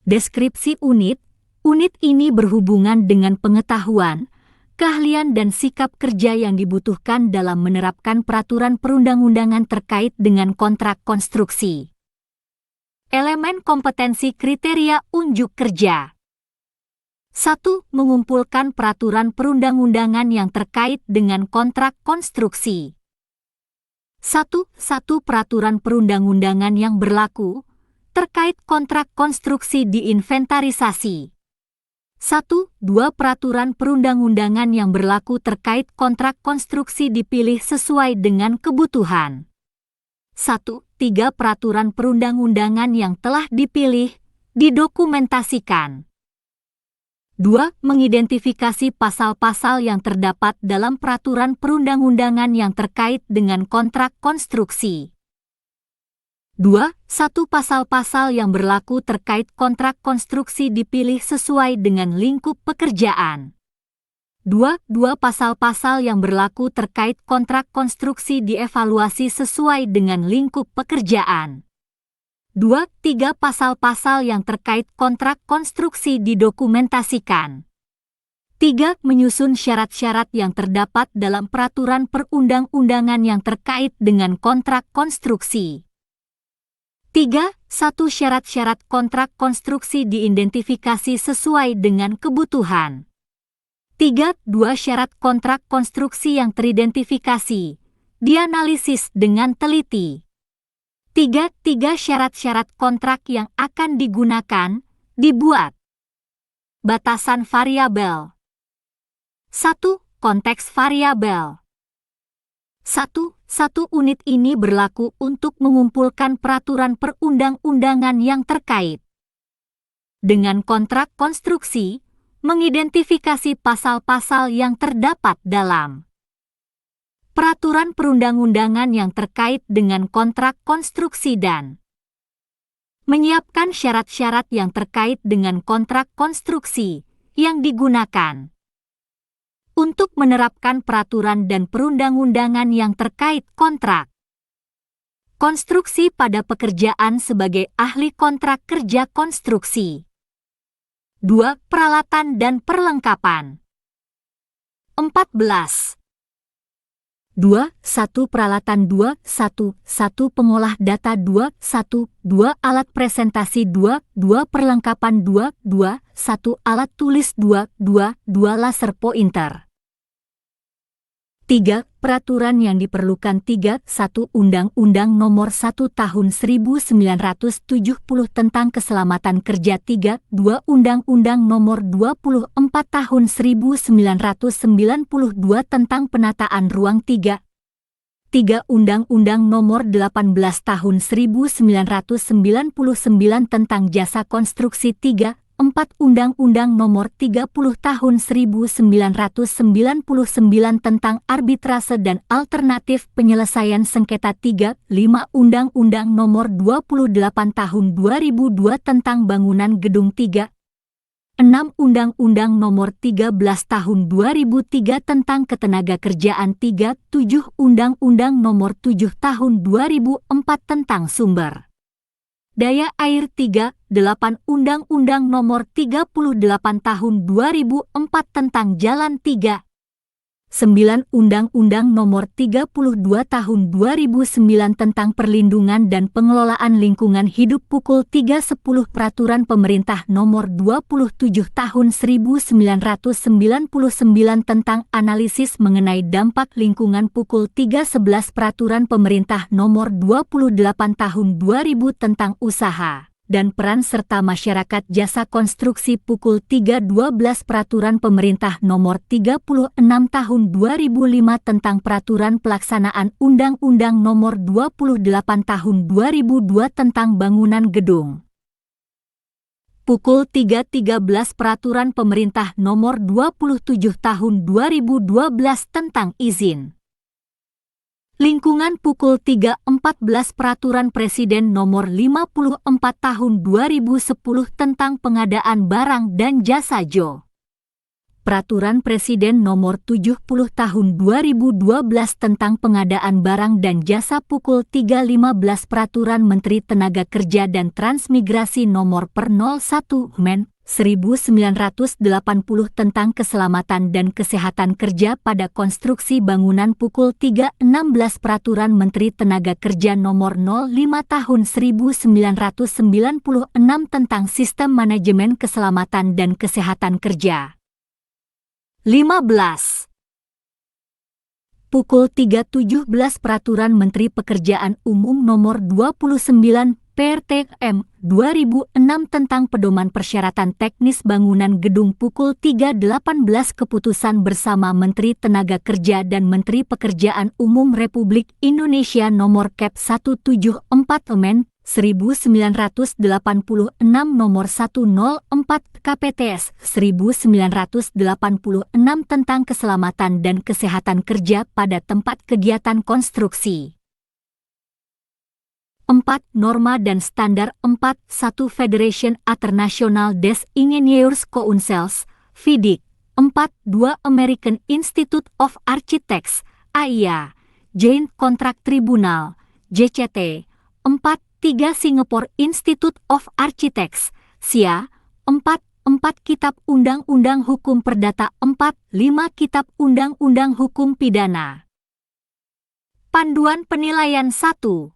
[SPEAKER 1] Deskripsi unit. Unit ini berhubungan dengan pengetahuan, keahlian dan sikap kerja yang dibutuhkan dalam menerapkan peraturan perundang-undangan terkait dengan kontrak konstruksi. Elemen kompetensi kriteria unjuk kerja. 1. Mengumpulkan peraturan perundang-undangan yang terkait dengan kontrak konstruksi. 1. Peraturan perundang-undangan yang berlaku terkait kontrak konstruksi diinventarisasi. 1. 2. Peraturan perundang-undangan yang berlaku terkait kontrak konstruksi dipilih sesuai dengan kebutuhan. 1. 3. Peraturan perundang-undangan yang telah dipilih, didokumentasikan. 2. Mengidentifikasi pasal-pasal yang terdapat dalam peraturan perundang-undangan yang terkait dengan kontrak konstruksi. 2. 1. Pasal-pasal yang berlaku terkait kontrak konstruksi dipilih sesuai dengan lingkup pekerjaan. 2. 2. Pasal-pasal yang berlaku terkait kontrak konstruksi dievaluasi sesuai dengan lingkup pekerjaan. 2. 3. Pasal-pasal yang terkait kontrak konstruksi didokumentasikan. 3. Menyusun syarat-syarat yang terdapat dalam peraturan perundang-undangan yang terkait dengan kontrak konstruksi. 3. 1. Syarat-syarat kontrak konstruksi diidentifikasi sesuai dengan kebutuhan. 3. 2. Syarat kontrak konstruksi yang teridentifikasi, dianalisis dengan teliti. 3. 3. Syarat-syarat kontrak yang akan digunakan, dibuat. Batasan variabel. 1. Konteks variabel. 1. 1 unit ini berlaku untuk mengumpulkan peraturan perundang-undangan yang terkait dengan kontrak konstruksi, mengidentifikasi pasal-pasal yang terdapat dalam peraturan perundang-undangan yang terkait dengan kontrak konstruksi dan menyiapkan syarat-syarat yang terkait dengan kontrak konstruksi yang digunakan untuk menerapkan peraturan dan perundang-undangan yang terkait kontrak konstruksi pada pekerjaan sebagai ahli kontrak kerja konstruksi. 2. Peralatan dan perlengkapan. 14. 2. 1. Peralatan. 2. 1. 1. Pengolah data. 2. 1. 2. Alat presentasi. 2. 2. Perlengkapan. 2. 2. 1. Alat tulis. 2. 2. 2. Laser pointer. 3. Peraturan yang diperlukan. 3. 1. Undang-Undang Nomor 1 Tahun 1970 tentang Keselamatan Kerja. 3. 2. Undang-Undang Nomor 24 Tahun 1992 tentang Penataan Ruang. 3. 3. Undang-Undang Nomor 18 Tahun 1999 tentang Jasa Konstruksi. 3. 4. Undang-Undang Nomor 30 Tahun 1999 tentang Arbitrase dan Alternatif Penyelesaian Sengketa. 3. 5. Undang-Undang Nomor 28 Tahun 2002 tentang Bangunan Gedung. 3. 6. Undang-Undang Nomor 13 Tahun 2003 tentang Ketenagakerjaan. 3. 7. Undang-Undang Nomor 7 Tahun 2004 tentang Sumber Daya Air. 3. 8. Undang-Undang Nomor 38 Tahun 2004 tentang Jalan. 3. 9. Undang-Undang Nomor 32 Tahun 2009 tentang Perlindungan dan Pengelolaan Lingkungan Hidup. Pukul 3. 10. Peraturan Pemerintah Nomor 27 Tahun 1999 tentang Analisis Mengenai Dampak Lingkungan. Pukul 3. 11. Peraturan Pemerintah Nomor 28 Tahun 2000 tentang Usaha dan Peran Serta Masyarakat Jasa Konstruksi. Pukul 3. 12. Peraturan Pemerintah Nomor 36 Tahun 2005 tentang Peraturan Pelaksanaan Undang-Undang Nomor 28 Tahun 2002 tentang Bangunan Gedung. Pukul 3. 13. Peraturan Pemerintah Nomor 27 Tahun 2012 tentang Izin Lingkungan. Pukul 3. 14. Peraturan Presiden Nomor 54 Tahun 2010 tentang Pengadaan Barang dan Jasa (JO). Peraturan Presiden Nomor 70 Tahun 2012 tentang Pengadaan Barang dan Jasa. Pukul 3. 15. Peraturan Menteri Tenaga Kerja dan Transmigrasi Nomor per 01 Men. 1980 tentang Keselamatan dan Kesehatan Kerja pada Konstruksi Bangunan. Pukul 3. 16. Peraturan Menteri Tenaga Kerja Nomor 05 Tahun 1996 tentang Sistem Manajemen Keselamatan dan Kesehatan Kerja. 15. Pukul 3. 17. Peraturan Menteri Pekerjaan Umum Nomor 29 PRTM 2006 tentang pedoman persyaratan teknis bangunan gedung pukul 3.18 keputusan bersama Menteri Tenaga Kerja dan Menteri Pekerjaan Umum Republik Indonesia nomor Kep 174 Amen 1986 nomor 104 KPTS 1986 tentang keselamatan dan kesehatan kerja pada tempat kegiatan konstruksi. 4. Norma dan Standar 4. 1. Federation International des Ingenieurs Councils, FIDIC. 4. 2. American Institute of Architects, AIA. Joint Contract Tribunal, JCT. 4. 3. Singapore Institute of Architects, SIA. 4. 4. Kitab Undang-Undang Hukum Perdata 4. 5. Kitab Undang-Undang Hukum Pidana. Panduan penilaian 1.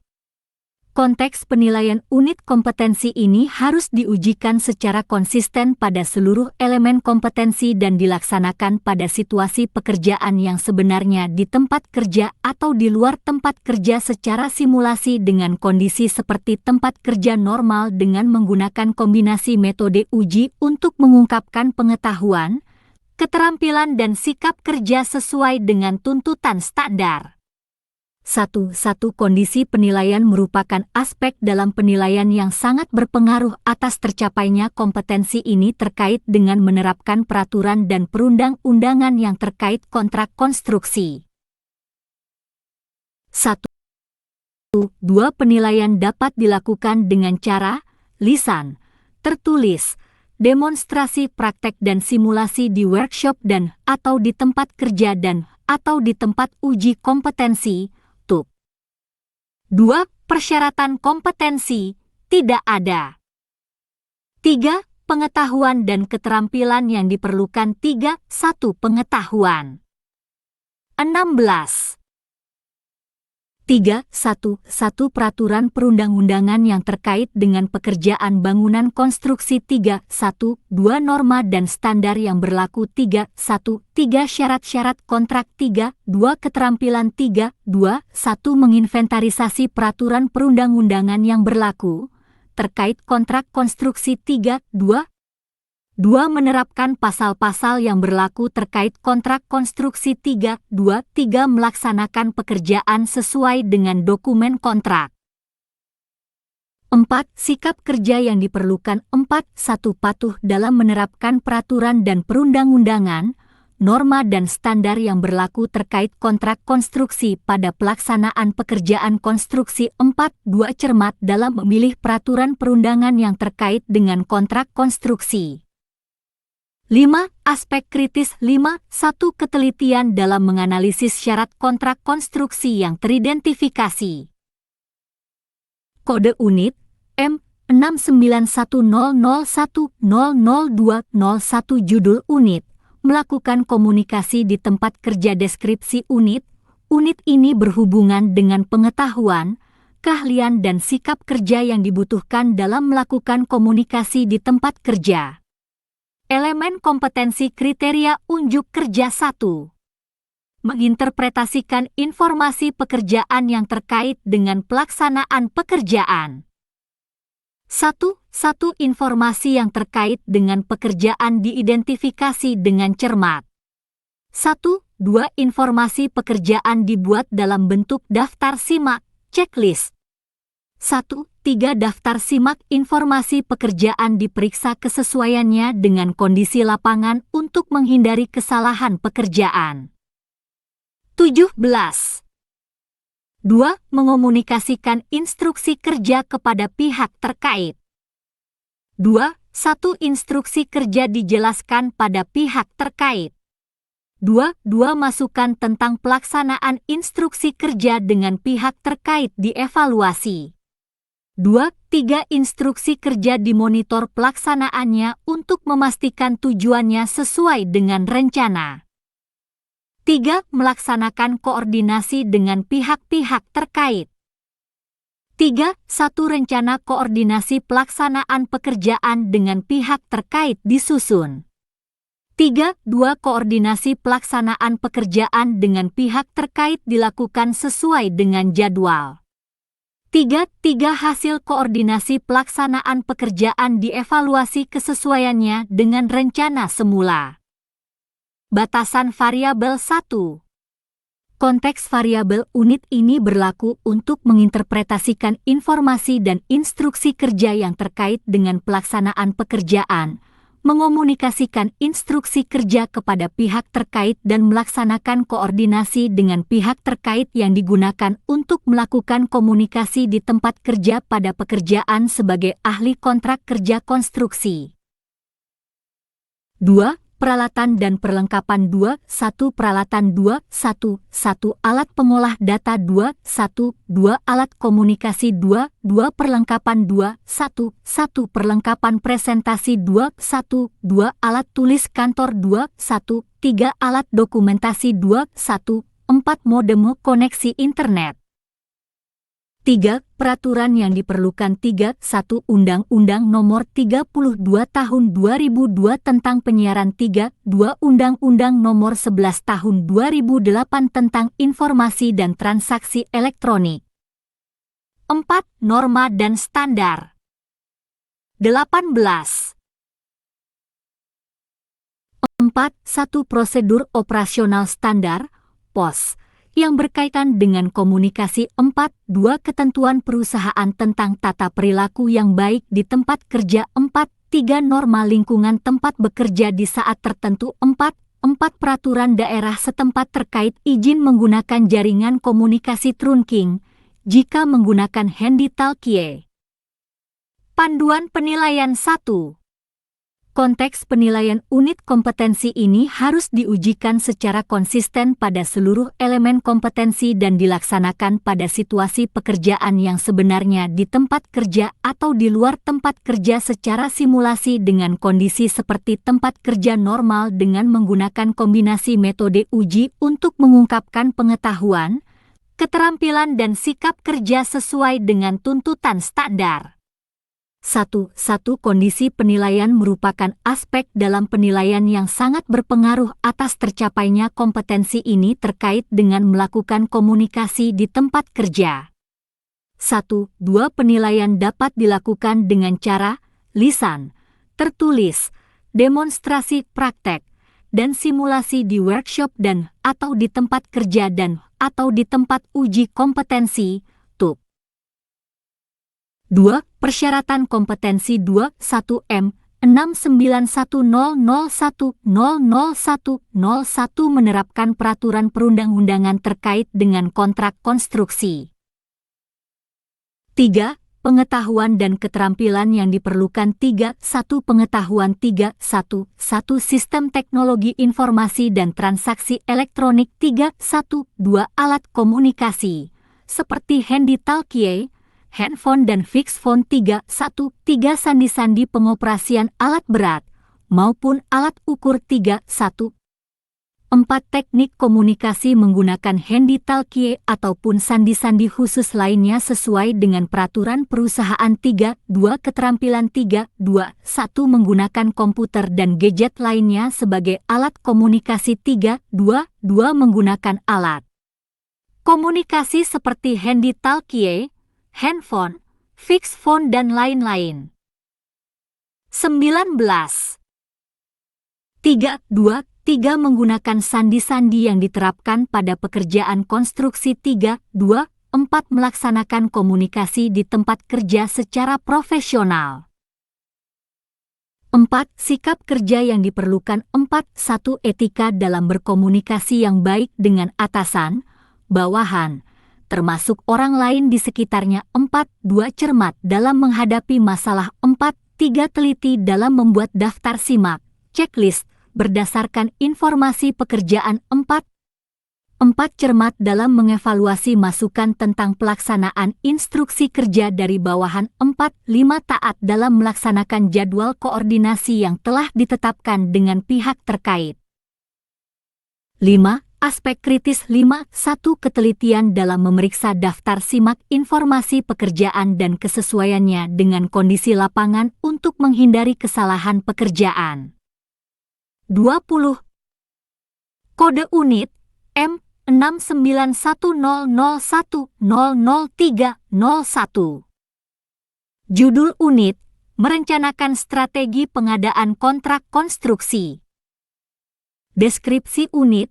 [SPEAKER 1] Konteks penilaian unit kompetensi ini harus diujikan secara konsisten pada seluruh elemen kompetensi dan dilaksanakan pada situasi pekerjaan yang sebenarnya di tempat kerja atau di luar tempat kerja secara simulasi dengan kondisi seperti tempat kerja normal dengan menggunakan kombinasi metode uji untuk mengungkapkan pengetahuan, keterampilan dan sikap kerja sesuai dengan tuntutan standar. 1. Kondisi penilaian merupakan aspek dalam penilaian yang sangat berpengaruh atas tercapainya kompetensi ini terkait dengan menerapkan peraturan dan perundang-undangan yang terkait kontrak konstruksi. 1. 2. Penilaian dapat dilakukan dengan cara lisan, tertulis, demonstrasi praktek dan simulasi di workshop dan atau di tempat kerja dan atau di tempat uji kompetensi. 2. Persyaratan kompetensi tidak ada. 3. Pengetahuan dan keterampilan yang diperlukan 3. 1. Pengetahuan 16. 3. 1. Peraturan perundang-undangan yang terkait dengan pekerjaan bangunan konstruksi 3. 1. 2. Norma dan standar yang berlaku 3. 1. 3. Syarat-syarat kontrak 3. 2. Keterampilan 3. 2. 1. Menginventarisasi peraturan perundang-undangan yang berlaku terkait kontrak konstruksi 3. 2. 2. Menerapkan pasal-pasal yang berlaku terkait kontrak konstruksi 3. 2. 3. Melaksanakan pekerjaan sesuai dengan dokumen kontrak. 4. Sikap kerja yang diperlukan 4. 1. Patuh dalam menerapkan peraturan dan perundang-undangan, norma dan standar yang berlaku terkait kontrak konstruksi pada pelaksanaan pekerjaan konstruksi 4. 2. Cermat dalam memilih peraturan perundangan yang terkait dengan kontrak konstruksi. 5. Aspek kritis 5. 1. Ketelitian dalam menganalisis syarat kontrak konstruksi yang teridentifikasi. Kode unit M 691001002001 judul unit, melakukan komunikasi di tempat kerja deskripsi unit. Unit ini berhubungan dengan pengetahuan, keahlian dan sikap kerja yang dibutuhkan dalam melakukan komunikasi di tempat kerja. Elemen kompetensi kriteria unjuk kerja 1. Menginterpretasikan informasi pekerjaan yang terkait dengan pelaksanaan pekerjaan. 1. Informasi yang terkait dengan pekerjaan diidentifikasi dengan cermat. 1. 2. Informasi pekerjaan dibuat dalam bentuk daftar simak, checklist. 1. 3. Daftar simak informasi pekerjaan diperiksa kesesuaiannya dengan kondisi lapangan untuk menghindari kesalahan pekerjaan. 17. 2. Mengomunikasikan instruksi kerja kepada pihak terkait. 2. 1. Instruksi kerja dijelaskan pada pihak terkait. 2. Masukan tentang pelaksanaan instruksi kerja dengan pihak terkait dievaluasi. 2. 3. Instruksi kerja dimonitor pelaksanaannya untuk memastikan tujuannya sesuai dengan rencana. 3. Melaksanakan koordinasi dengan pihak-pihak terkait. 3. 1. Rencana koordinasi pelaksanaan pekerjaan dengan pihak terkait disusun. 3. 2. Koordinasi pelaksanaan pekerjaan dengan pihak terkait dilakukan sesuai dengan jadwal. 3. Hasil koordinasi pelaksanaan pekerjaan dievaluasi kesesuaiannya dengan rencana semula. Batasan variabel 1. Konteks variabel unit ini berlaku untuk menginterpretasikan informasi dan instruksi kerja yang terkait dengan pelaksanaan pekerjaan, mengomunikasikan instruksi kerja kepada pihak terkait dan melaksanakan koordinasi dengan pihak terkait yang digunakan untuk melakukan komunikasi di tempat kerja pada pekerjaan sebagai ahli kontrak kerja konstruksi. 2. Peralatan dan perlengkapan 2.1 Peralatan 2.1 Alat pengolah data 2.1 Alat komunikasi 2.2 Perlengkapan 2.1 Perlengkapan presentasi 2.1 Alat tulis kantor 2.1 Alat dokumentasi 2.1 Modem koneksi internet. 3. Peraturan yang diperlukan 3.1 Undang-Undang Nomor 32 Tahun 2002 tentang Penyiaran 3.2 Undang-Undang Nomor 11 Tahun 2008 tentang Informasi dan Transaksi Elektronik. 4. Norma dan Standar. 18. 4.1 Prosedur Operasional Standar, POS, yang berkaitan dengan komunikasi. 4.2 Ketentuan perusahaan tentang tata perilaku yang baik di tempat kerja. 4.3 Norma lingkungan tempat bekerja di saat tertentu. 4.4 Peraturan daerah setempat terkait izin menggunakan jaringan komunikasi trunking jika menggunakan handy-talkie. Panduan penilaian 1. Konteks penilaian unit kompetensi ini harus diujikan secara konsisten pada seluruh elemen kompetensi dan dilaksanakan pada situasi pekerjaan yang sebenarnya di tempat kerja atau di luar tempat kerja secara simulasi dengan kondisi seperti tempat kerja normal dengan menggunakan kombinasi metode uji untuk mengungkapkan pengetahuan, keterampilan dan sikap kerja sesuai dengan tuntutan standar. 1. Kondisi penilaian merupakan aspek dalam penilaian yang sangat berpengaruh atas tercapainya kompetensi ini terkait dengan melakukan komunikasi di tempat kerja. 1. 2. Penilaian dapat dilakukan dengan cara lisan, tertulis, demonstrasi praktek, dan simulasi di workshop dan atau di tempat kerja dan atau di tempat uji kompetensi, TUP. 2. Persyaratan kompetensi 2.1 M 69100100101 menerapkan peraturan perundang-undangan terkait dengan kontrak konstruksi. 3. Pengetahuan dan keterampilan yang diperlukan 3.1 Pengetahuan 3.1 Sistem teknologi informasi dan transaksi elektronik 3.1 2 Alat komunikasi, seperti handy-talkie, handphone dan fixed phone 3.1 3 Sandi-sandi pengoperasian alat berat, maupun alat ukur 3.1 4 Teknik komunikasi menggunakan handy-talkie ataupun sandi-sandi khusus lainnya sesuai dengan peraturan perusahaan 3.2 Keterampilan 3.2 1 Menggunakan komputer dan gadget lainnya sebagai alat komunikasi 3.2 2 Menggunakan alat komunikasi seperti handy-talkie, handphone, fixed phone dan lain-lain. 19. 3.2 3 Menggunakan sandi-sandi yang diterapkan pada pekerjaan konstruksi 3.2 4 Melaksanakan komunikasi di tempat kerja secara profesional. 4. Sikap kerja yang diperlukan 4.1 Etika dalam berkomunikasi yang baik dengan atasan, bawahan, termasuk orang lain di sekitarnya. 4.2 Cermat dalam menghadapi masalah. 4.3 Teliti dalam membuat daftar simak, checklist, berdasarkan informasi pekerjaan. 4.4 Cermat dalam mengevaluasi masukan tentang pelaksanaan instruksi kerja dari bawahan. 4.5 Taat dalam melaksanakan jadwal koordinasi yang telah ditetapkan dengan pihak terkait. 5. Aspek kritis 5.1 Ketelitian dalam memeriksa daftar simak informasi pekerjaan dan kesesuaiannya dengan kondisi lapangan untuk menghindari kesalahan pekerjaan. 20. Kode unit M 69100100300301. Judul unit, merencanakan strategi pengadaan kontrak konstruksi. Deskripsi unit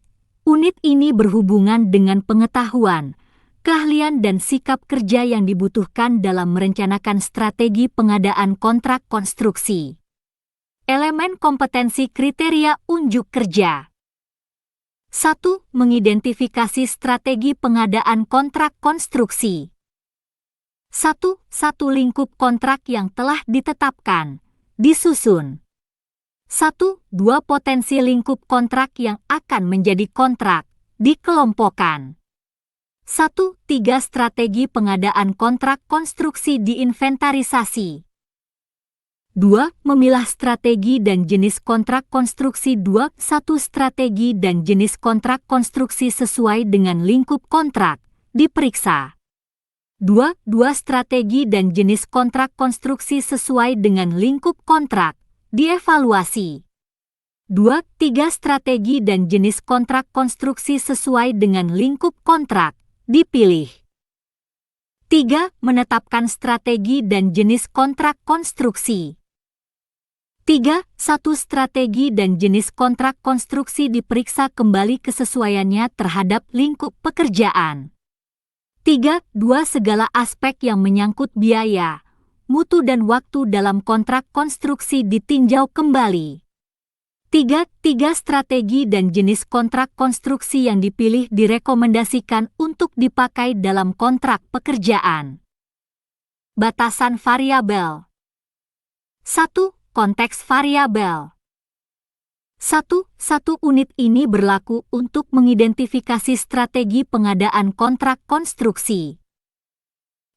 [SPEAKER 1] ini berhubungan dengan pengetahuan, keahlian dan sikap kerja yang dibutuhkan dalam merencanakan strategi pengadaan kontrak konstruksi. Elemen kompetensi kriteria unjuk kerja. 1. Mengidentifikasi strategi pengadaan kontrak konstruksi. 1. Lingkup kontrak yang telah ditetapkan, disusun. 1. 2. Potensi lingkup kontrak yang akan menjadi kontrak, dikelompokkan. 1. 3. Strategi pengadaan kontrak konstruksi diinventarisasi. 2. Memilah strategi dan jenis kontrak konstruksi. 2. 1. Strategi dan jenis kontrak konstruksi sesuai dengan lingkup kontrak, diperiksa. 2. Strategi dan jenis kontrak konstruksi sesuai dengan lingkup kontrak, dievaluasi. 2. 3. Strategi dan jenis kontrak konstruksi sesuai dengan lingkup kontrak, dipilih. 3. Menetapkan strategi dan jenis kontrak konstruksi. 3. 1. Strategi dan jenis kontrak konstruksi diperiksa kembali kesesuaiannya terhadap lingkup pekerjaan. 3. 2. Segala aspek yang menyangkut biaya, mutu dan waktu dalam kontrak konstruksi ditinjau kembali. 3. Strategi dan jenis kontrak konstruksi yang dipilih direkomendasikan untuk dipakai dalam kontrak pekerjaan. Batasan variabel. 1. Konteks variabel. 1. Unit ini berlaku untuk mengidentifikasi strategi pengadaan kontrak konstruksi.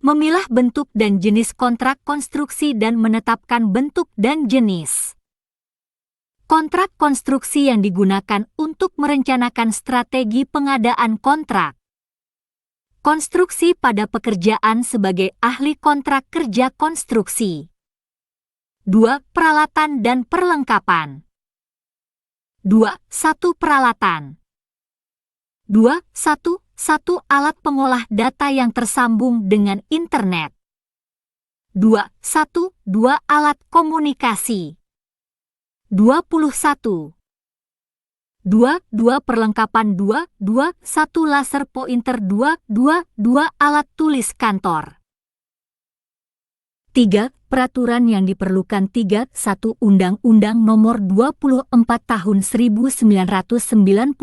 [SPEAKER 1] Memilah bentuk dan jenis kontrak konstruksi dan menetapkan bentuk dan jenis kontrak konstruksi yang digunakan untuk merencanakan strategi pengadaan kontrak. Konstruksi pada pekerjaan sebagai ahli kontrak kerja konstruksi. 2. Peralatan dan perlengkapan. 2. 1. Peralatan. 2. 1. Alat pengolah data yang tersambung dengan internet. 2. Alat komunikasi. 21. 2. Perlengkapan. 2. 1. Laser pointer. 2. Alat tulis kantor. 3. Peraturan yang diperlukan. 3. 1. Undang-Undang Nomor 24 Tahun 1992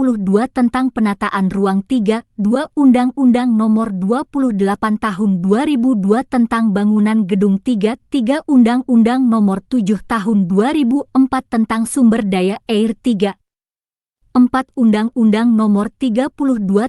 [SPEAKER 1] tentang Penataan Ruang. 3. 2. Undang-Undang Nomor 28 Tahun 2002 tentang Bangunan Gedung. 3. Undang-Undang Nomor 7 Tahun 2004 tentang Sumber Daya Air. 3. 4. Undang-Undang Nomor 32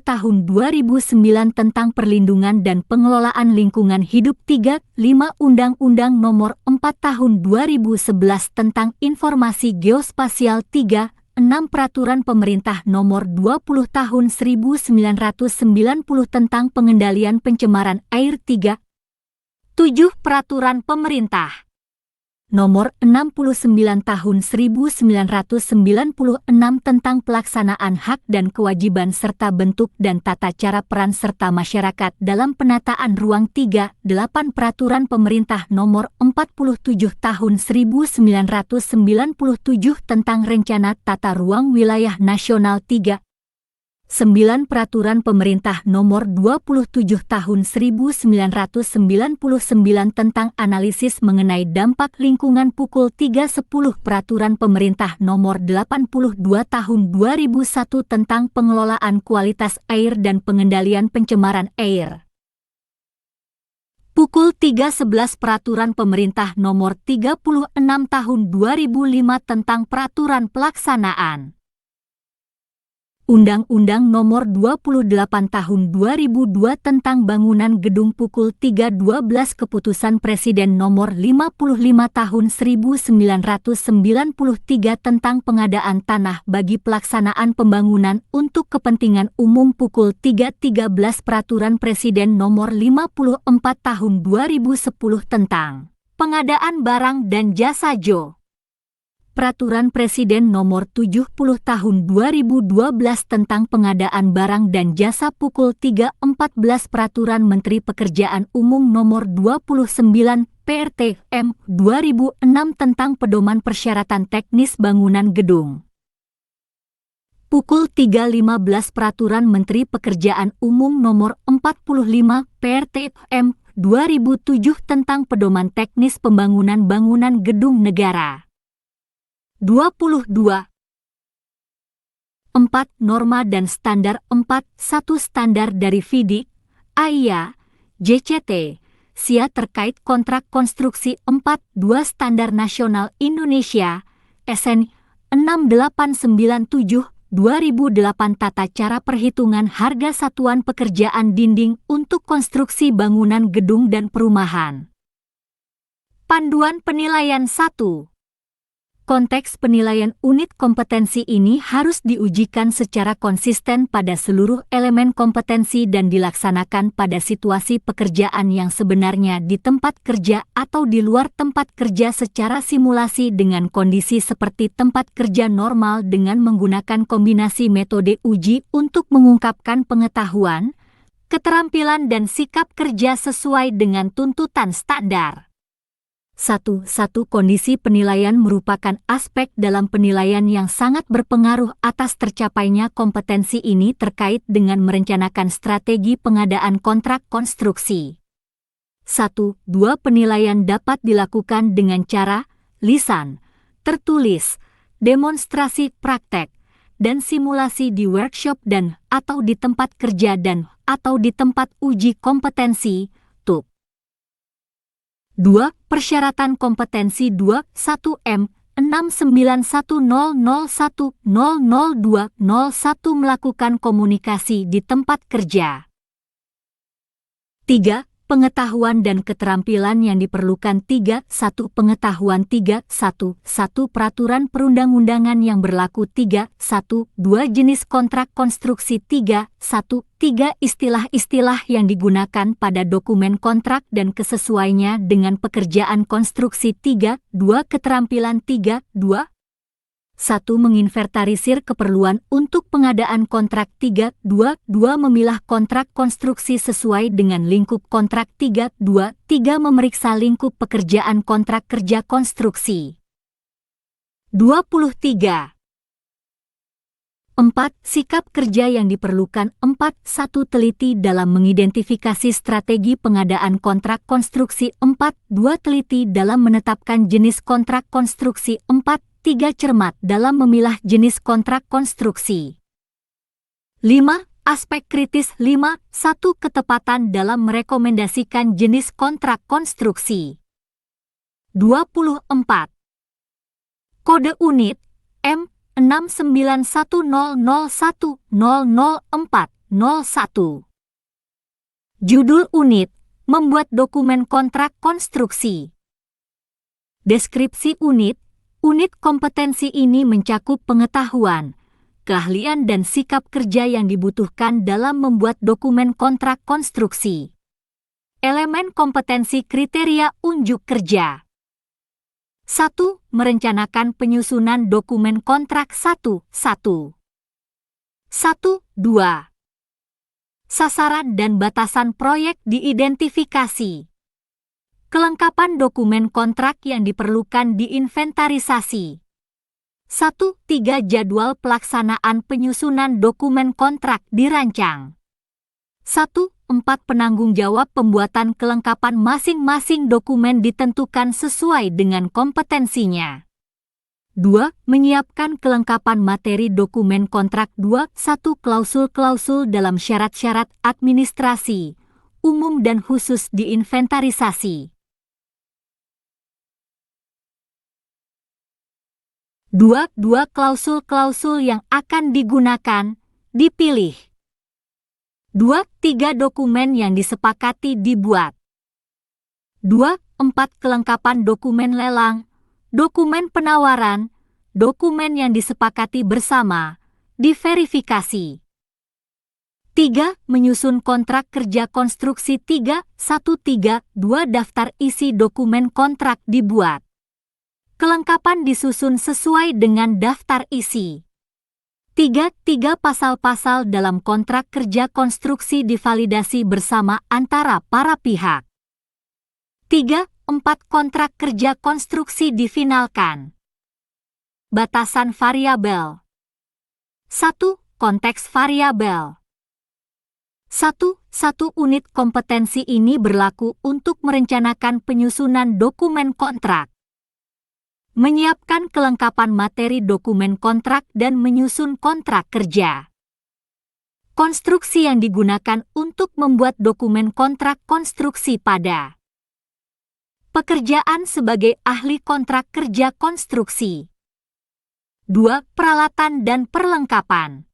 [SPEAKER 1] Tahun 2009 tentang Perlindungan dan Pengelolaan Lingkungan Hidup. 3. 5. Undang-Undang Nomor 4 Tahun 2011 tentang Informasi Geospasial. 3. 6. Peraturan Pemerintah Nomor 20 Tahun 1990 tentang Pengendalian Pencemaran Air. 3. 7. Peraturan Pemerintah Nomor 69 Tahun 1996 tentang Pelaksanaan Hak dan Kewajiban serta bentuk dan tata cara peran serta masyarakat dalam penataan ruang. 3. 8. Peraturan Pemerintah Nomor 47 Tahun 1997 tentang Rencana Tata Ruang Wilayah Nasional. 3. 9. Peraturan Pemerintah Nomor 27 Tahun 1999 tentang Analisis Mengenai Dampak Lingkungan. Pukul 3.10. Peraturan Pemerintah Nomor 82 Tahun 2001 tentang Pengelolaan Kualitas Air dan Pengendalian Pencemaran Air. Pukul 3.11. Peraturan Pemerintah Nomor 36 Tahun 2005 tentang Peraturan Pelaksanaan Undang-Undang Nomor 28 Tahun 2002 tentang Bangunan Gedung. Pukul 3.12. Keputusan Presiden Nomor 55 Tahun 1993 tentang pengadaan tanah bagi pelaksanaan pembangunan untuk kepentingan umum. Pukul 3.13. Peraturan Presiden Nomor 54 Tahun 2010 tentang pengadaan barang dan jasa. Peraturan Presiden Nomor 70 Tahun 2012 tentang pengadaan barang dan jasa pukul 3.14 Peraturan Menteri Pekerjaan Umum Nomor 29 PRTM 2006 tentang pedoman persyaratan teknis bangunan gedung. Pukul 3.15 Peraturan Menteri Pekerjaan Umum Nomor 45 PRTM 2007 tentang pedoman teknis pembangunan bangunan gedung negara. 22. 4. Norma dan standar 4. 1 standar dari FIDIK, AIA, JCT, SIA terkait kontrak konstruksi 4. 2 Standar Nasional Indonesia, SN 6897, 2008 Tata Cara Perhitungan Harga Satuan Pekerjaan Dinding untuk Konstruksi Bangunan Gedung dan Perumahan. Panduan Penilaian 1. Konteks penilaian unit kompetensi ini harus diujikan secara konsisten pada seluruh elemen kompetensi dan dilaksanakan pada situasi pekerjaan yang sebenarnya di tempat kerja atau di luar tempat kerja secara simulasi dengan kondisi seperti tempat kerja normal dengan menggunakan kombinasi metode uji untuk mengungkapkan pengetahuan, keterampilan dan sikap kerja sesuai dengan tuntutan standar. 1. Kondisi penilaian merupakan aspek dalam penilaian yang sangat berpengaruh atas tercapainya kompetensi ini terkait dengan merencanakan strategi pengadaan kontrak konstruksi. 1. 2. Penilaian dapat dilakukan dengan cara lisan, tertulis, demonstrasi praktek, dan simulasi di workshop dan atau di tempat kerja dan atau di tempat uji kompetensi, TUP. 2. Persyaratan kompetensi 2. 1 M. 691001002001 melakukan komunikasi di tempat kerja. 3. Pengetahuan dan keterampilan yang diperlukan 3. 1. Pengetahuan 3. 1. Peraturan perundang-undangan yang berlaku 3. 1. 2. Jenis kontrak konstruksi 3. 1. 3. Istilah-istilah yang digunakan pada dokumen kontrak dan kesesuaiannya dengan pekerjaan konstruksi 3. 2. Keterampilan 3. 2. 1. Menginventarisir keperluan untuk pengadaan kontrak 3. 2. Memilah kontrak konstruksi sesuai dengan lingkup kontrak 3. 2. Memeriksa lingkup pekerjaan kontrak kerja konstruksi. 23. 4. Sikap kerja yang diperlukan 4. 1. Teliti dalam mengidentifikasi strategi pengadaan kontrak konstruksi 4. 2. Teliti dalam menetapkan jenis kontrak konstruksi 4. 3. Cermat dalam memilah jenis kontrak konstruksi. 5. Aspek kritis 5. 1. Ketepatan dalam merekomendasikan jenis kontrak konstruksi. 24. Kode unit M 691001000401. Judul unit, membuat dokumen kontrak konstruksi. Deskripsi unit kompetensi ini mencakup pengetahuan, keahlian dan sikap kerja yang dibutuhkan dalam membuat dokumen kontrak konstruksi. Elemen kompetensi kriteria unjuk kerja. 1. Merencanakan penyusunan dokumen kontrak 1. 2. Sasaran dan batasan proyek diidentifikasi. Kelengkapan dokumen kontrak yang diperlukan diinventarisasi. 1. Jadwal pelaksanaan penyusunan dokumen kontrak dirancang. 1. Penanggung jawab pembuatan kelengkapan masing-masing dokumen ditentukan sesuai dengan kompetensinya. 2. Menyiapkan kelengkapan materi dokumen kontrak 2. 1. Klausul-klausul dalam syarat-syarat administrasi, umum dan khusus diinventarisasi. 2. Klausul-klausul yang akan digunakan, dipilih. 2. Dokumen yang disepakati dibuat. 2. Kelengkapan dokumen lelang, dokumen penawaran, dokumen yang disepakati bersama, diverifikasi. 3. Menyusun kontrak kerja konstruksi 3. 2. Daftar isi dokumen kontrak dibuat. Kelengkapan disusun sesuai dengan daftar isi. 3. Pasal-pasal dalam kontrak kerja konstruksi divalidasi bersama antara para pihak. 3. 4. Kontrak kerja konstruksi difinalkan. Batasan variabel. 1. Konteks variabel. 1. Unit kompetensi ini berlaku untuk merencanakan penyusunan dokumen kontrak, menyiapkan kelengkapan materi dokumen kontrak dan menyusun kontrak kerja. Konstruksi yang digunakan untuk membuat dokumen kontrak konstruksi pada pekerjaan sebagai ahli kontrak kerja konstruksi. 2. Peralatan dan perlengkapan.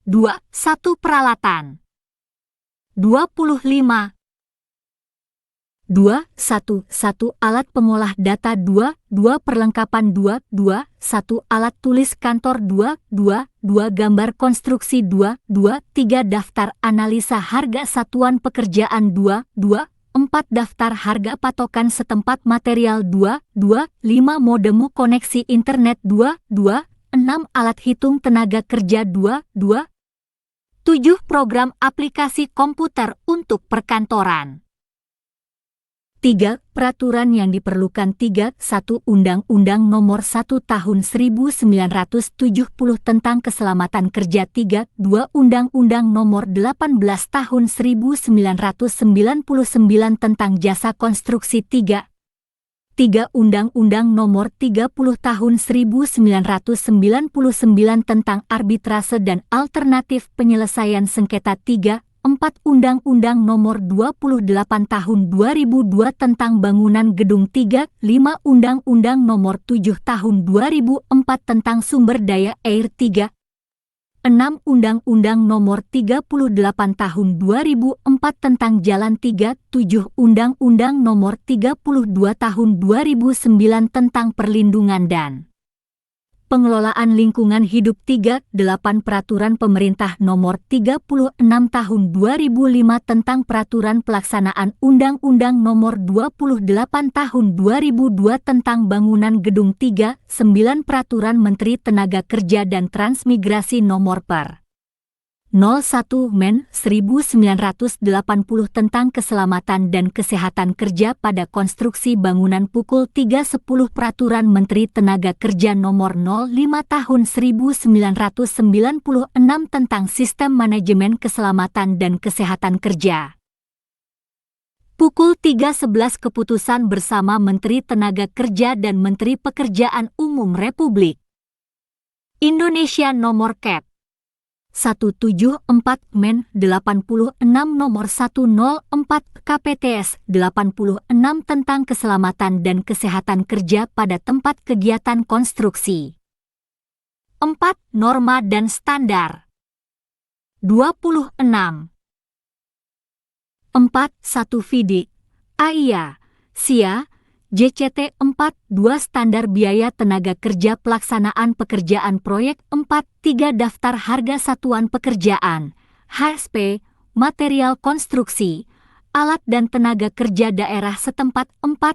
[SPEAKER 1] 2. Peralatan. 25. 2. Alat pengolah data. 2. Perlengkapan. 2. Alat tulis kantor. 2. Gambar konstruksi. 2. 3. Daftar analisa harga satuan pekerjaan. 2. 4. Daftar harga patokan setempat material. 2. 5. Modem koneksi internet. 2. 6. Alat hitung tenaga kerja. 2. 7. Program aplikasi komputer untuk perkantoran. 3. Peraturan yang diperlukan. 3. 1. Undang-Undang Nomor 1 Tahun 1970 tentang Keselamatan Kerja. 3. 2. Undang-Undang Nomor 18 Tahun 1999 tentang Jasa Konstruksi. 3. Undang-Undang Nomor 30 Tahun 1999 tentang Arbitrase dan Alternatif Penyelesaian Sengketa. 3. 4. Undang-Undang Nomor 28 Tahun 2002 tentang Bangunan Gedung. 3. 5. Undang-Undang Nomor 7 Tahun 2004 tentang Sumber Daya Air. 3. 6. Undang-Undang Nomor 38 Tahun 2004 tentang Jalan. 3. 7. Undang-Undang Nomor 32 Tahun 2009 tentang Perlindungan dan Pengelolaan Lingkungan Hidup. 3. 8. Peraturan Pemerintah Nomor 36 Tahun 2005 tentang Peraturan Pelaksanaan Undang-Undang Nomor 28 Tahun 2002 tentang Bangunan Gedung. 3. 9. Peraturan Menteri Tenaga Kerja dan Transmigrasi Nomor per 01 Men 1980 tentang Keselamatan dan Kesehatan Kerja pada Konstruksi Bangunan. Pukul 3.10 Peraturan Menteri Tenaga Kerja Nomor 05 Tahun 1996 tentang Sistem Manajemen Keselamatan dan Kesehatan Kerja. Pukul 3.11 Keputusan bersama Menteri Tenaga Kerja dan Menteri Pekerjaan Umum Republik Indonesia Nomor Cap 174 Men 86 Nomor 104 KPTS 86 tentang Keselamatan dan Kesehatan Kerja pada tempat kegiatan konstruksi. 4. Norma dan Standar 26. 4. 1 Vidi, AIA, SIA, JCT. 4. 2. Standar Biaya Tenaga Kerja Pelaksanaan Pekerjaan Proyek. 4. 3. Daftar Harga Satuan Pekerjaan, HSP, Material Konstruksi, Alat dan Tenaga Kerja Daerah setempat. 4.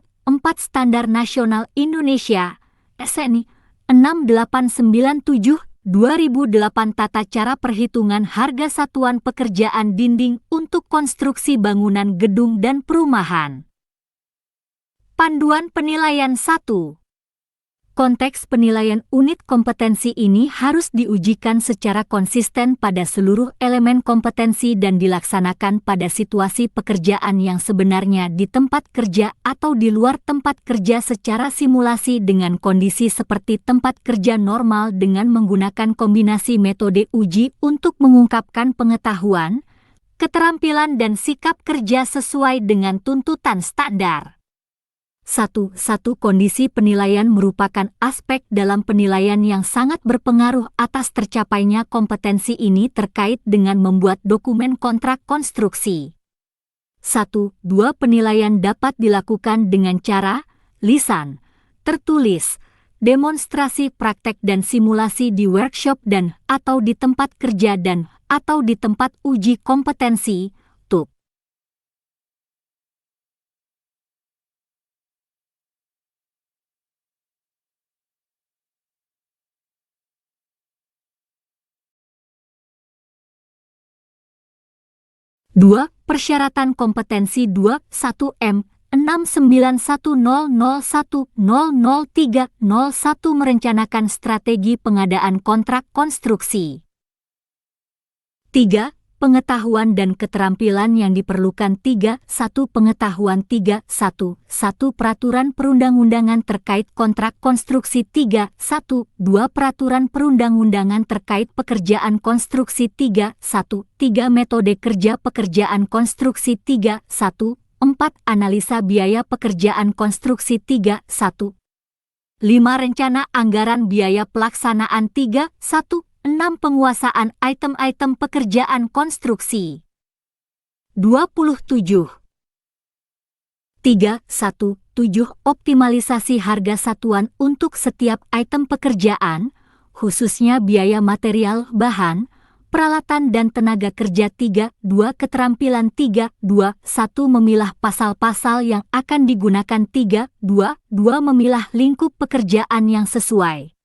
[SPEAKER 1] Standar Nasional Indonesia, SNI, 6897, 2008 Tata Cara Perhitungan Harga Satuan Pekerjaan Dinding untuk Konstruksi Bangunan Gedung dan Perumahan. Panduan Penilaian 1. Konteks penilaian unit kompetensi ini harus diujikan secara konsisten pada seluruh elemen kompetensi dan dilaksanakan pada situasi pekerjaan yang sebenarnya di tempat kerja atau di luar tempat kerja secara simulasi dengan kondisi seperti tempat kerja normal dengan menggunakan kombinasi metode uji untuk mengungkapkan pengetahuan, keterampilan dan sikap kerja sesuai dengan tuntutan standar. 1. Kondisi penilaian merupakan aspek dalam penilaian yang sangat berpengaruh atas tercapainya kompetensi ini terkait dengan membuat dokumen kontrak konstruksi. 1. 2. Penilaian dapat dilakukan dengan cara lisan, tertulis, demonstrasi praktek dan simulasi di workshop dan atau di tempat kerja dan atau di tempat uji kompetensi, TUP. 2. Persyaratan kompetensi 21M 691001000301 merencanakan strategi pengadaan kontrak konstruksi. 3. Pengetahuan dan keterampilan yang diperlukan 3. 1. Pengetahuan 3. 1. Peraturan perundang-undangan terkait kontrak konstruksi 3. 1. 2. Peraturan perundang-undangan terkait pekerjaan konstruksi 3. 1. 3. Metode kerja pekerjaan konstruksi 3. 1. 4. Analisa biaya pekerjaan konstruksi 3. 1. 5. Rencana anggaran biaya pelaksanaan 3. 1. 6. Penguasaan item-item pekerjaan konstruksi. 27. 3. 1. 7. Optimalisasi harga satuan untuk setiap item pekerjaan, khususnya biaya material, bahan, peralatan dan tenaga kerja 3. 2. Keterampilan 3. 2. 1. Memilah pasal-pasal yang akan digunakan 3. 2. Memilah lingkup pekerjaan yang sesuai.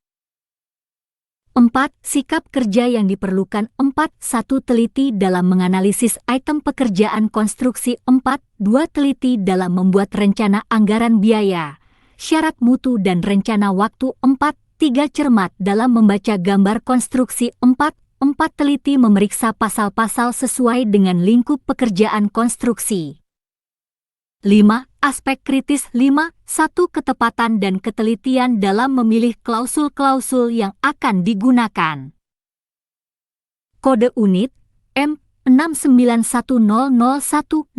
[SPEAKER 1] 4. Sikap kerja yang diperlukan 4. 1. Teliti dalam menganalisis item pekerjaan konstruksi 4. 2. Teliti dalam membuat rencana anggaran biaya, syarat mutu dan rencana waktu 4. 3. Cermat dalam membaca gambar konstruksi 4. 4. Teliti memeriksa pasal-pasal sesuai dengan lingkup pekerjaan konstruksi. 5. Aspek kritis 5. 1. Ketepatan dan ketelitian dalam memilih klausul-klausul yang akan digunakan. Kode unit M 691001000501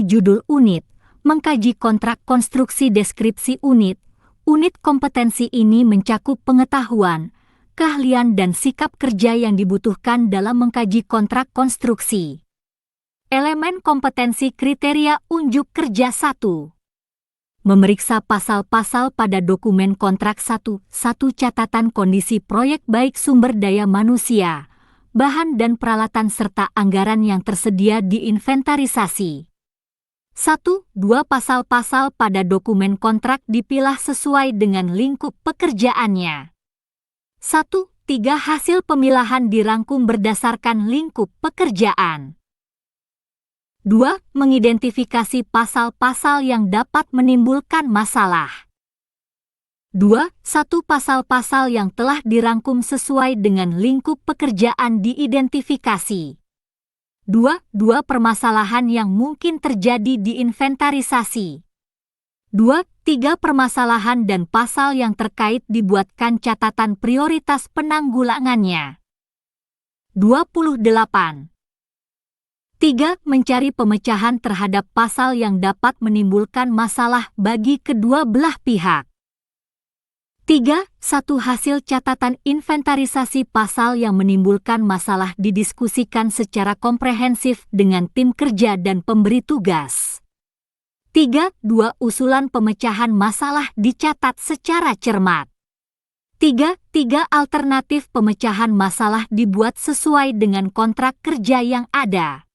[SPEAKER 1] Judul unit, mengkaji kontrak konstruksi. Deskripsi unit. Unit kompetensi ini mencakup pengetahuan, keahlian dan sikap kerja yang dibutuhkan dalam mengkaji kontrak konstruksi. Elemen kompetensi kriteria unjuk kerja 1. Memeriksa pasal-pasal pada dokumen kontrak 1. 1. Catatan kondisi proyek baik sumber daya manusia, bahan dan peralatan serta anggaran yang tersedia diinventarisasi. 1. 2. Pasal-pasal pada dokumen kontrak dipilah sesuai dengan lingkup pekerjaannya. 1. 3. Hasil pemilahan dirangkum berdasarkan lingkup pekerjaan. 2. Mengidentifikasi pasal-pasal yang dapat menimbulkan masalah. 2. 1. Pasal-pasal yang telah dirangkum sesuai dengan lingkup pekerjaan diidentifikasi. 2. Permasalahan yang mungkin terjadi diinventarisasi. 2. 3. Permasalahan dan pasal yang terkait dibuatkan catatan prioritas penanggulangannya. 28. 3. Mencari pemecahan terhadap pasal yang dapat menimbulkan masalah bagi kedua belah pihak. 3. 1. Hasil catatan inventarisasi pasal yang menimbulkan masalah didiskusikan secara komprehensif dengan tim kerja dan pemberi tugas. 3. 2. Usulan pemecahan masalah dicatat secara cermat. 3. Alternatif pemecahan masalah dibuat sesuai dengan kontrak kerja yang ada.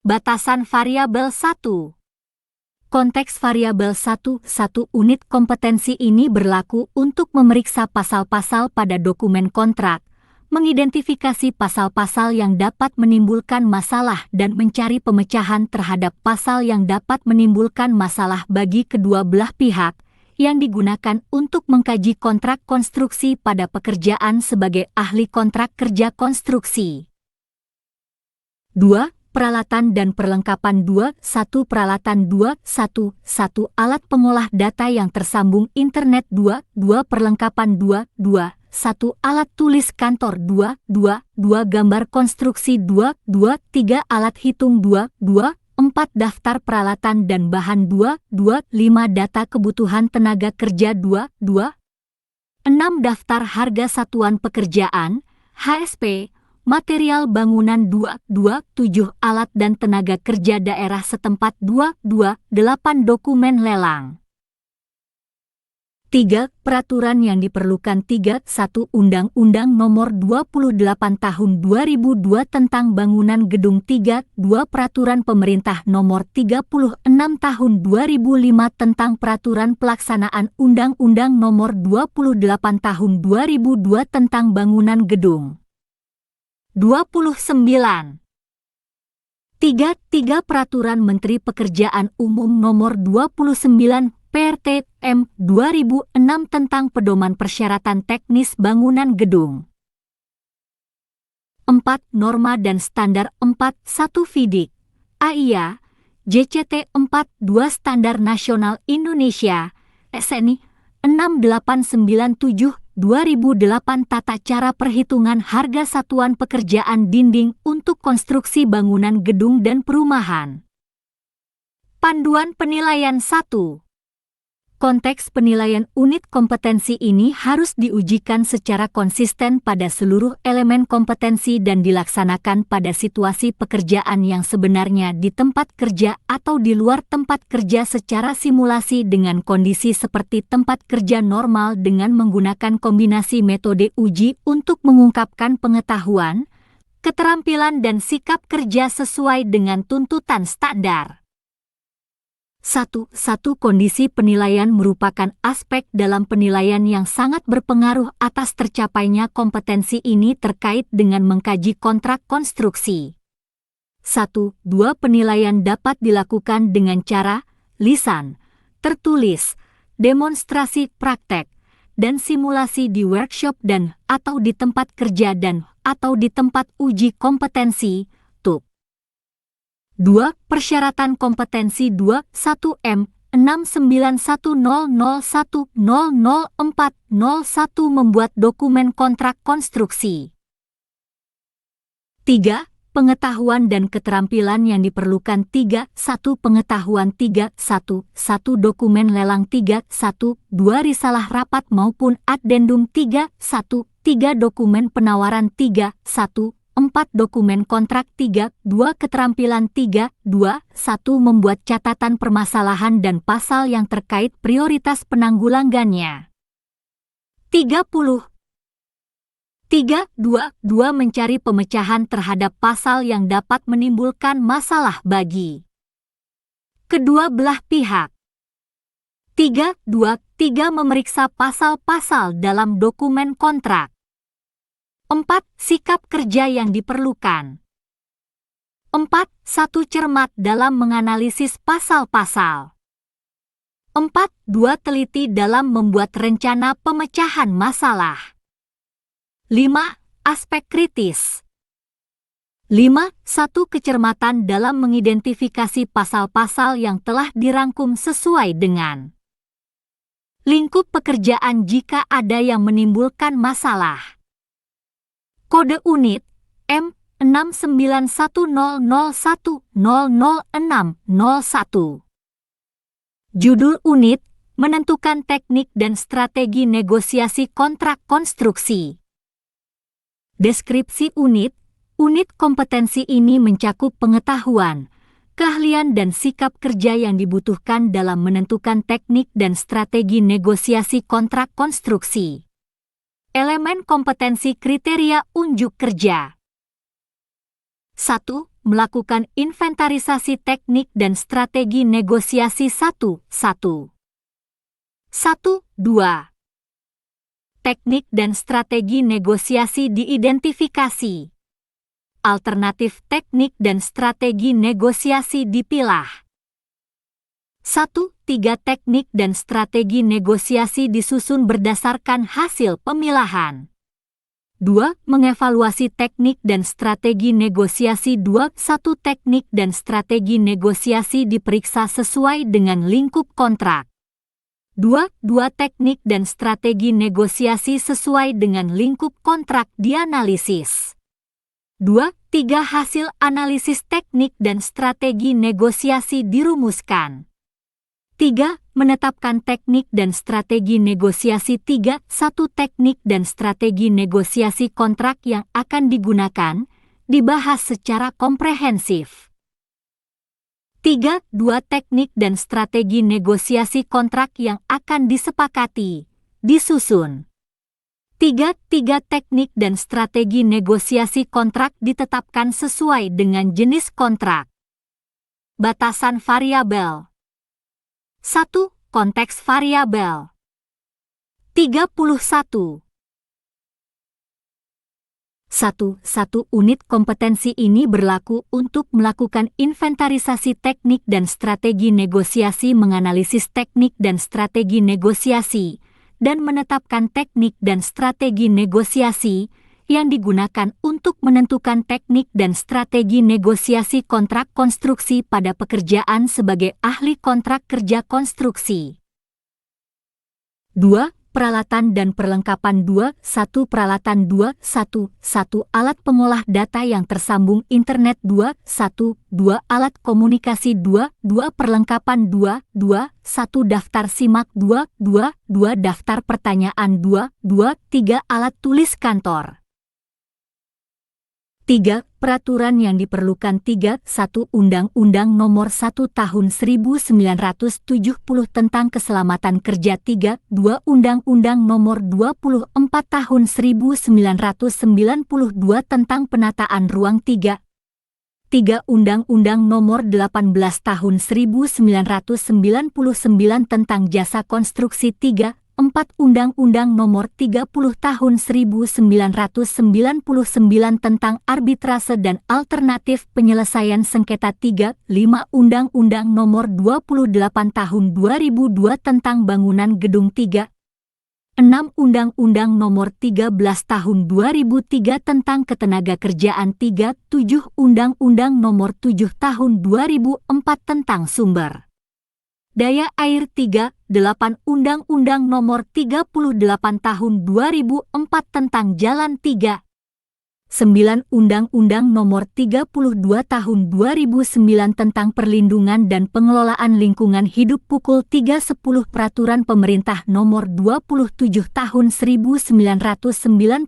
[SPEAKER 1] Batasan variabel 1. Konteks variabel 1. 1. Unit kompetensi ini berlaku untuk memeriksa pasal-pasal pada dokumen kontrak, mengidentifikasi pasal-pasal yang dapat menimbulkan masalah dan mencari pemecahan terhadap pasal yang dapat menimbulkan masalah bagi kedua belah pihak, yang digunakan untuk mengkaji kontrak konstruksi pada pekerjaan sebagai ahli kontrak kerja konstruksi. 2. Peralatan dan perlengkapan 2. 1. Peralatan 2. 1. Alat pengolah data yang tersambung internet 2. Perlengkapan 2. 1. Alat tulis kantor 2. Gambar konstruksi 2. 3. Alat hitung 2. 4. Daftar peralatan dan bahan 2. 5. Data kebutuhan tenaga kerja 2. 6. Daftar harga satuan pekerjaan, HSP, material bangunan 2. 7. Alat dan tenaga kerja daerah setempat 2. 8. Dokumen lelang. 3. Peraturan yang diperlukan 3. 1. Undang-Undang Nomor 28 Tahun 2002 tentang Bangunan Gedung 3. 2. Peraturan Pemerintah Nomor 36 Tahun 2005 tentang Peraturan Pelaksanaan Undang-Undang Nomor 28 Tahun 2002 tentang Bangunan Gedung. 29. 3. Peraturan Menteri Pekerjaan Umum Nomor 29 PRTM 2006 tentang pedoman persyaratan teknis bangunan gedung. 4. Norma dan standar 4.1 FIDIK AIA JCT 4.2 Standar Nasional Indonesia SNI 6897/2008 Tata cara perhitungan harga satuan pekerjaan dinding untuk konstruksi bangunan gedung dan perumahan. Panduan penilaian 1. Konteks penilaian unit kompetensi ini harus diujikan secara konsisten pada seluruh elemen kompetensi dan dilaksanakan pada situasi pekerjaan yang sebenarnya di tempat kerja atau di luar tempat kerja secara simulasi dengan kondisi seperti tempat kerja normal dengan menggunakan kombinasi metode uji untuk mengungkapkan pengetahuan, keterampilan dan sikap kerja sesuai dengan tuntutan standar. 1. Kondisi penilaian merupakan aspek dalam penilaian yang sangat berpengaruh atas tercapainya kompetensi ini terkait dengan mengkaji kontrak konstruksi. 1. Penilaian dapat dilakukan dengan cara lisan, tertulis, demonstrasi praktek, dan simulasi di workshop dan atau di tempat kerja dan atau di tempat uji kompetensi, TUK. 2. Persyaratan kompetensi 2.1 M 691001000401 membuat dokumen kontrak konstruksi. 3. Pengetahuan dan keterampilan yang diperlukan 3.1 Pengetahuan 3.1 dokumen lelang 3.1 2 risalah rapat maupun addendum 3.1 3 dokumen penawaran 3.1 4 dokumen kontrak 3, 2 keterampilan 3, 2, 1 membuat catatan permasalahan dan pasal yang terkait prioritas penanggulangannya. 30. 2 mencari pemecahan terhadap pasal yang dapat menimbulkan masalah bagi kedua belah pihak. 3 memeriksa pasal-pasal dalam dokumen kontrak. 4. Sikap kerja yang diperlukan. 4. Cermat dalam menganalisis pasal-pasal. 4. Teliti dalam membuat rencana pemecahan masalah. 5. Aspek kritis. 5. Kecermatan dalam mengidentifikasi pasal-pasal yang telah dirangkum sesuai dengan lingkup pekerjaan jika ada yang menimbulkan masalah. Kode unit M691001000601. Judul unit, menentukan teknik dan strategi negosiasi kontrak konstruksi. Deskripsi unit kompetensi ini mencakup pengetahuan, keahlian dan sikap kerja yang dibutuhkan dalam menentukan teknik dan strategi negosiasi kontrak konstruksi. Elemen kompetensi kriteria unjuk kerja. 1. Melakukan inventarisasi teknik dan strategi negosiasi 1. 2. Teknik dan strategi negosiasi diidentifikasi. Alternatif teknik dan strategi negosiasi dipilah. 1. 3 teknik dan strategi negosiasi disusun berdasarkan hasil pemilahan. 2. Mengevaluasi teknik dan strategi negosiasi 2. 1 teknik dan strategi negosiasi diperiksa sesuai dengan lingkup kontrak. 2. Teknik dan strategi negosiasi sesuai dengan lingkup kontrak dianalisis. 2. Hasil analisis teknik dan strategi negosiasi dirumuskan. 3. Menetapkan teknik dan strategi negosiasi 3. 1 teknik dan strategi negosiasi kontrak yang akan digunakan, dibahas secara komprehensif. 3. 2 teknik dan strategi negosiasi kontrak yang akan disepakati, disusun. 3. Teknik dan strategi negosiasi kontrak ditetapkan sesuai dengan jenis kontrak. Batasan variabel. 1. Konteks variabel. 31. Satu unit kompetensi ini berlaku untuk melakukan inventarisasi teknik dan strategi negosiasi, menganalisis teknik dan strategi negosiasi, dan menetapkan teknik dan strategi negosiasi yang digunakan untuk menentukan teknik dan strategi negosiasi kontrak konstruksi pada pekerjaan sebagai ahli kontrak kerja konstruksi. 2. Peralatan dan perlengkapan. 2.1 Peralatan. 2.1 Alat pengolah data yang tersambung internet. 2.1 Alat komunikasi. 2.2 Perlengkapan. 2.1 Daftar simak. 2.2 Daftar pertanyaan. 2.3 Alat tulis kantor. 3. Peraturan yang diperlukan. 3.1 Undang-Undang Nomor 1 Tahun 1970 tentang Keselamatan Kerja. 3.2 Undang-Undang Nomor 24 Tahun 1992 tentang Penataan Ruang. 3. Undang-Undang Nomor 18 Tahun 1999 tentang Jasa Konstruksi. 4. Undang-Undang Nomor 30 Tahun 1999 tentang Arbitrase dan Alternatif Penyelesaian Sengketa. 5. Undang-Undang Nomor 28 Tahun 2002 tentang Bangunan Gedung. 6. Undang-Undang Nomor 13 Tahun 2003 tentang Ketenagakerjaan. 7. Undang-Undang Nomor 7 Tahun 2004 tentang Sumber Daya Air. 8. Undang-Undang Nomor 38 Tahun 2004 tentang Jalan. 9. Undang-Undang Nomor 32 Tahun 2009 tentang Perlindungan dan Pengelolaan Lingkungan Hidup. 10 Peraturan Pemerintah Nomor 27 Tahun 1999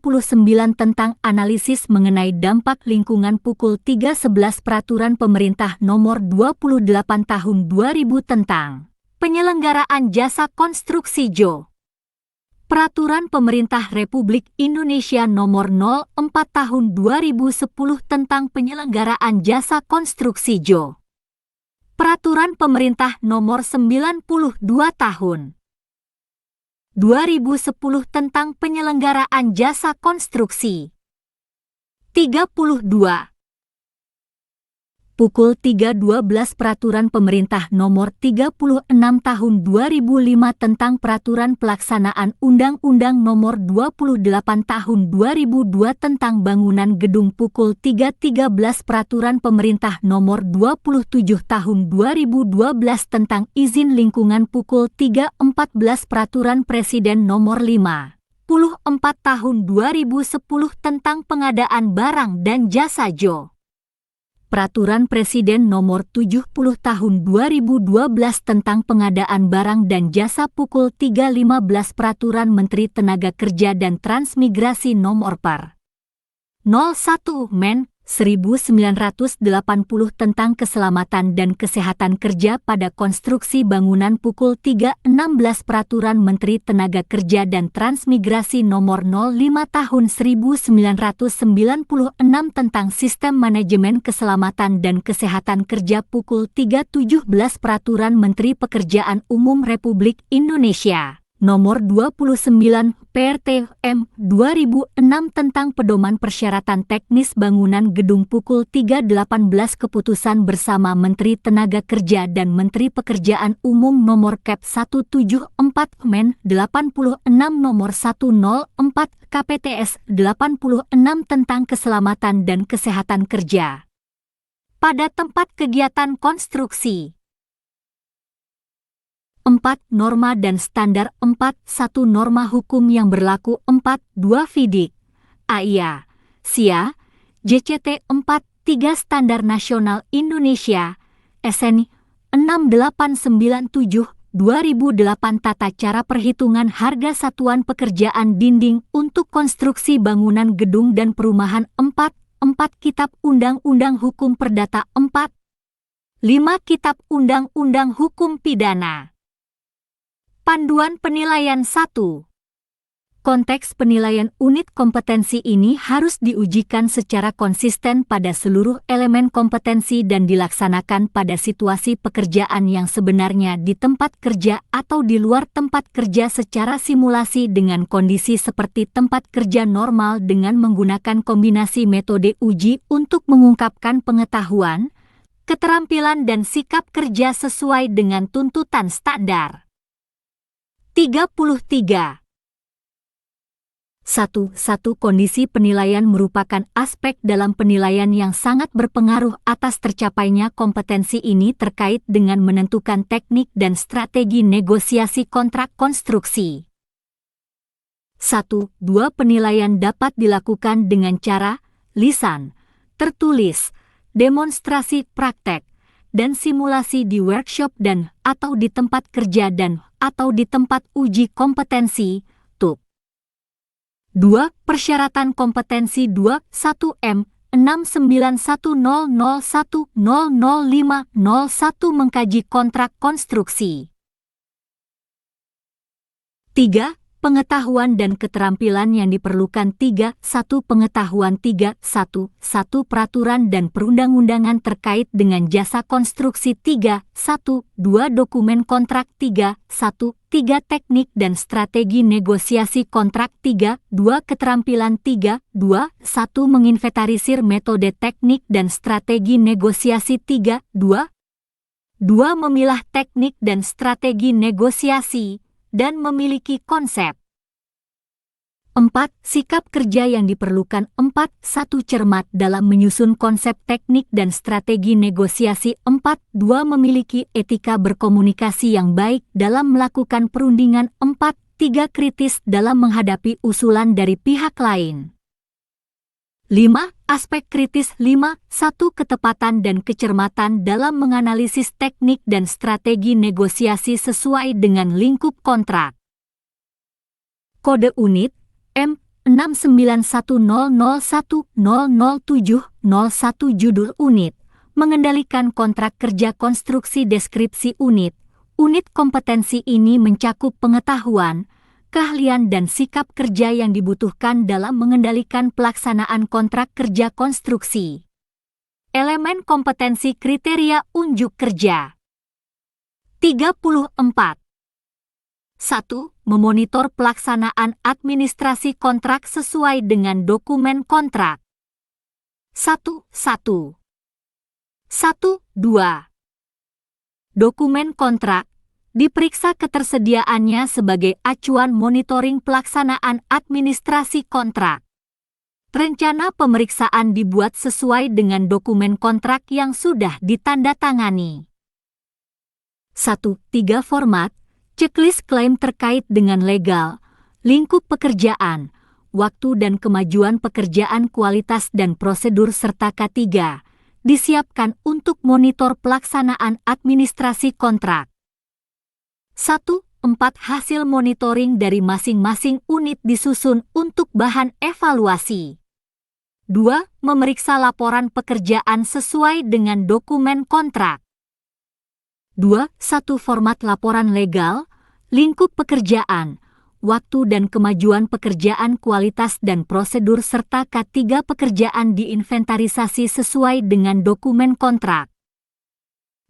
[SPEAKER 1] tentang Analisis Mengenai Dampak Lingkungan. 11 Peraturan Pemerintah Nomor 28 Tahun 2000 tentang Penyelenggaraan Jasa Konstruksi. Peraturan Pemerintah Republik Indonesia Nomor 04 Tahun 2010 tentang Penyelenggaraan Jasa Konstruksi. Peraturan Pemerintah Nomor 92 Tahun 2010 tentang Penyelenggaraan Jasa Konstruksi. 32. Pukul 3.12 Peraturan Pemerintah Nomor 36 Tahun 2005 tentang Peraturan Pelaksanaan Undang-Undang Nomor 28 Tahun 2002 tentang Bangunan Gedung. Pukul 3.13 Peraturan Pemerintah Nomor 27 Tahun 2012 tentang Izin Lingkungan. Pukul 3.14 Peraturan Presiden Nomor 54 Tahun 2010 tentang Pengadaan Barang dan Jasa. Peraturan Presiden Nomor 70 Tahun 2012 tentang Pengadaan Barang dan Jasa. Pukul 3.15 Peraturan Menteri Tenaga Kerja dan Transmigrasi Nomor Per. 01 Men. 1980 tentang Keselamatan dan Kesehatan Kerja pada Konstruksi Bangunan. Pukul 3.16 Peraturan Menteri Tenaga Kerja dan Transmigrasi Nomor 05 Tahun 1996 tentang Sistem Manajemen Keselamatan dan Kesehatan Kerja. Pukul 3.17 Peraturan Menteri Pekerjaan Umum Republik Indonesia Nomor 29 PRTM 2006 tentang Pedoman Persyaratan Teknis Bangunan Gedung. Pukul 3.18 Keputusan Bersama Menteri Tenaga Kerja dan Menteri Pekerjaan Umum Nomor Kep 174 Men 86 Nomor 104 KPTS 86 tentang Keselamatan dan Kesehatan Kerja pada tempat kegiatan konstruksi. 4. Norma dan standar. 4.1 Norma hukum yang berlaku. 4.2 FIDIK, AIA, SIA, JCT. 4.3 Standar Nasional Indonesia, SNI 6897 2008 Tata Cara Perhitungan Harga Satuan Pekerjaan Dinding untuk Konstruksi Bangunan Gedung dan Perumahan. 4. Kitab Undang-Undang Hukum Perdata. 4. 5. Kitab Undang-Undang Hukum Pidana. Panduan Penilaian 1. Konteks penilaian unit kompetensi ini harus diujikan secara konsisten pada seluruh elemen kompetensi dan dilaksanakan pada situasi pekerjaan yang sebenarnya di tempat kerja atau di luar tempat kerja secara simulasi dengan kondisi seperti tempat kerja normal dengan menggunakan kombinasi metode uji untuk mengungkapkan pengetahuan, keterampilan dan sikap kerja sesuai dengan tuntutan standar. 33. Satu kondisi penilaian merupakan aspek dalam penilaian yang sangat berpengaruh atas tercapainya kompetensi ini terkait dengan menentukan teknik dan strategi negosiasi kontrak konstruksi. 1. Dua penilaian dapat dilakukan dengan cara lisan, tertulis, demonstrasi praktek, dan simulasi di workshop dan atau di tempat kerja dan atau di tempat uji kompetensi, TUK. 2. Persyaratan kompetensi 21M 691001000501 mengkaji kontrak konstruksi. 3. Pengetahuan dan keterampilan yang diperlukan 3. 1. Pengetahuan 3. 1. Peraturan dan perundang-undangan terkait dengan jasa konstruksi 3. 1. 2. Dokumen kontrak 3. 1. 3. Teknik dan strategi negosiasi kontrak 3. 2. Keterampilan 3. 2. 1. Menginventarisir metode teknik dan strategi negosiasi 3. 2. 2. Memilah teknik dan strategi negosiasi dan memiliki konsep. 4. Sikap kerja yang diperlukan 4. 1. Cermat dalam menyusun konsep teknik dan strategi negosiasi 4. 2. Memiliki etika berkomunikasi yang baik dalam melakukan perundingan 4. 3. Kritis dalam menghadapi usulan dari pihak lain. 5. Aspek kritis 5. 1. Ketepatan dan kecermatan dalam menganalisis teknik dan strategi negosiasi sesuai dengan lingkup kontrak. Kode unit M 691001000701 judul unit, mengendalikan kontrak kerja konstruksi deskripsi unit. Unit kompetensi ini mencakup pengetahuan, keahlian dan sikap kerja yang dibutuhkan dalam mengendalikan pelaksanaan kontrak kerja konstruksi. Elemen kompetensi kriteria unjuk kerja. 34. 1. Memonitor pelaksanaan administrasi kontrak sesuai dengan dokumen kontrak. 1. 2. Dokumen kontrak. Diperiksa ketersediaannya sebagai acuan monitoring pelaksanaan administrasi kontrak. Rencana pemeriksaan dibuat sesuai dengan dokumen kontrak yang sudah ditandatangani. 1. 3. Format, checklist klaim terkait dengan legal, lingkup pekerjaan, waktu dan kemajuan pekerjaan kualitas dan prosedur serta K3, disiapkan untuk monitor pelaksanaan administrasi kontrak. 1. 4. Hasil monitoring dari masing-masing unit disusun untuk bahan evaluasi. 2. Memeriksa laporan pekerjaan sesuai dengan dokumen kontrak. 2. 1. Format laporan legal, lingkup pekerjaan, waktu dan kemajuan pekerjaan kualitas dan prosedur serta K3 pekerjaan diinventarisasi sesuai dengan dokumen kontrak.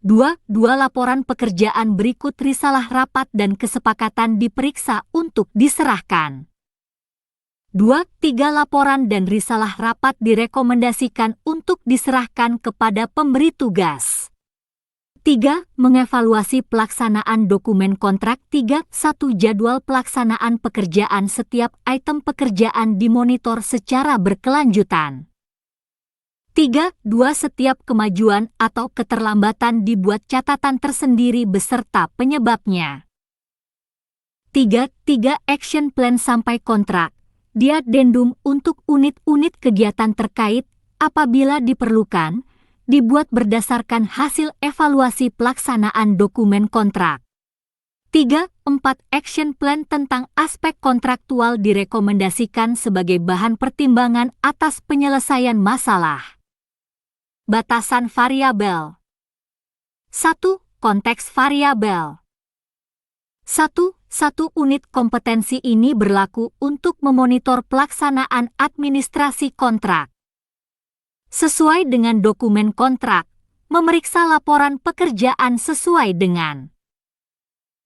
[SPEAKER 1] 2. Laporan pekerjaan berikut risalah rapat dan kesepakatan diperiksa untuk diserahkan. 2. 3. Laporan dan risalah rapat direkomendasikan untuk diserahkan kepada pemberi tugas. 3. Mengevaluasi pelaksanaan dokumen kontrak 3. 1. Jadwal pelaksanaan pekerjaan setiap item pekerjaan dimonitor secara berkelanjutan. 3. Setiap kemajuan atau keterlambatan dibuat catatan tersendiri beserta penyebabnya. 3. Action plan sampai kontrak, diadendum untuk unit-unit kegiatan terkait, apabila diperlukan, dibuat berdasarkan hasil evaluasi pelaksanaan dokumen kontrak. 3. 4. Action plan tentang aspek kontraktual direkomendasikan sebagai bahan pertimbangan atas penyelesaian masalah. Batasan variabel. 1. Konteks variabel. Satu unit kompetensi ini berlaku untuk memonitor pelaksanaan administrasi kontrak sesuai dengan dokumen kontrak, memeriksa laporan pekerjaan sesuai dengan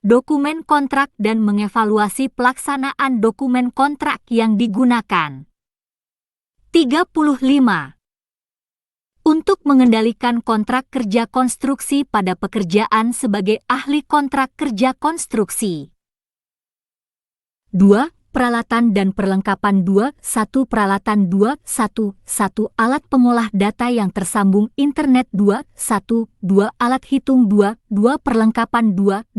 [SPEAKER 1] dokumen kontrak dan mengevaluasi pelaksanaan dokumen kontrak yang digunakan. 35. Untuk mengendalikan kontrak kerja konstruksi pada pekerjaan sebagai ahli kontrak kerja konstruksi. 2. Peralatan dan perlengkapan 2.1 Peralatan 2.1 Alat pengolah data yang tersambung internet 2.1 2 Alat hitung 2.2 Perlengkapan 2.1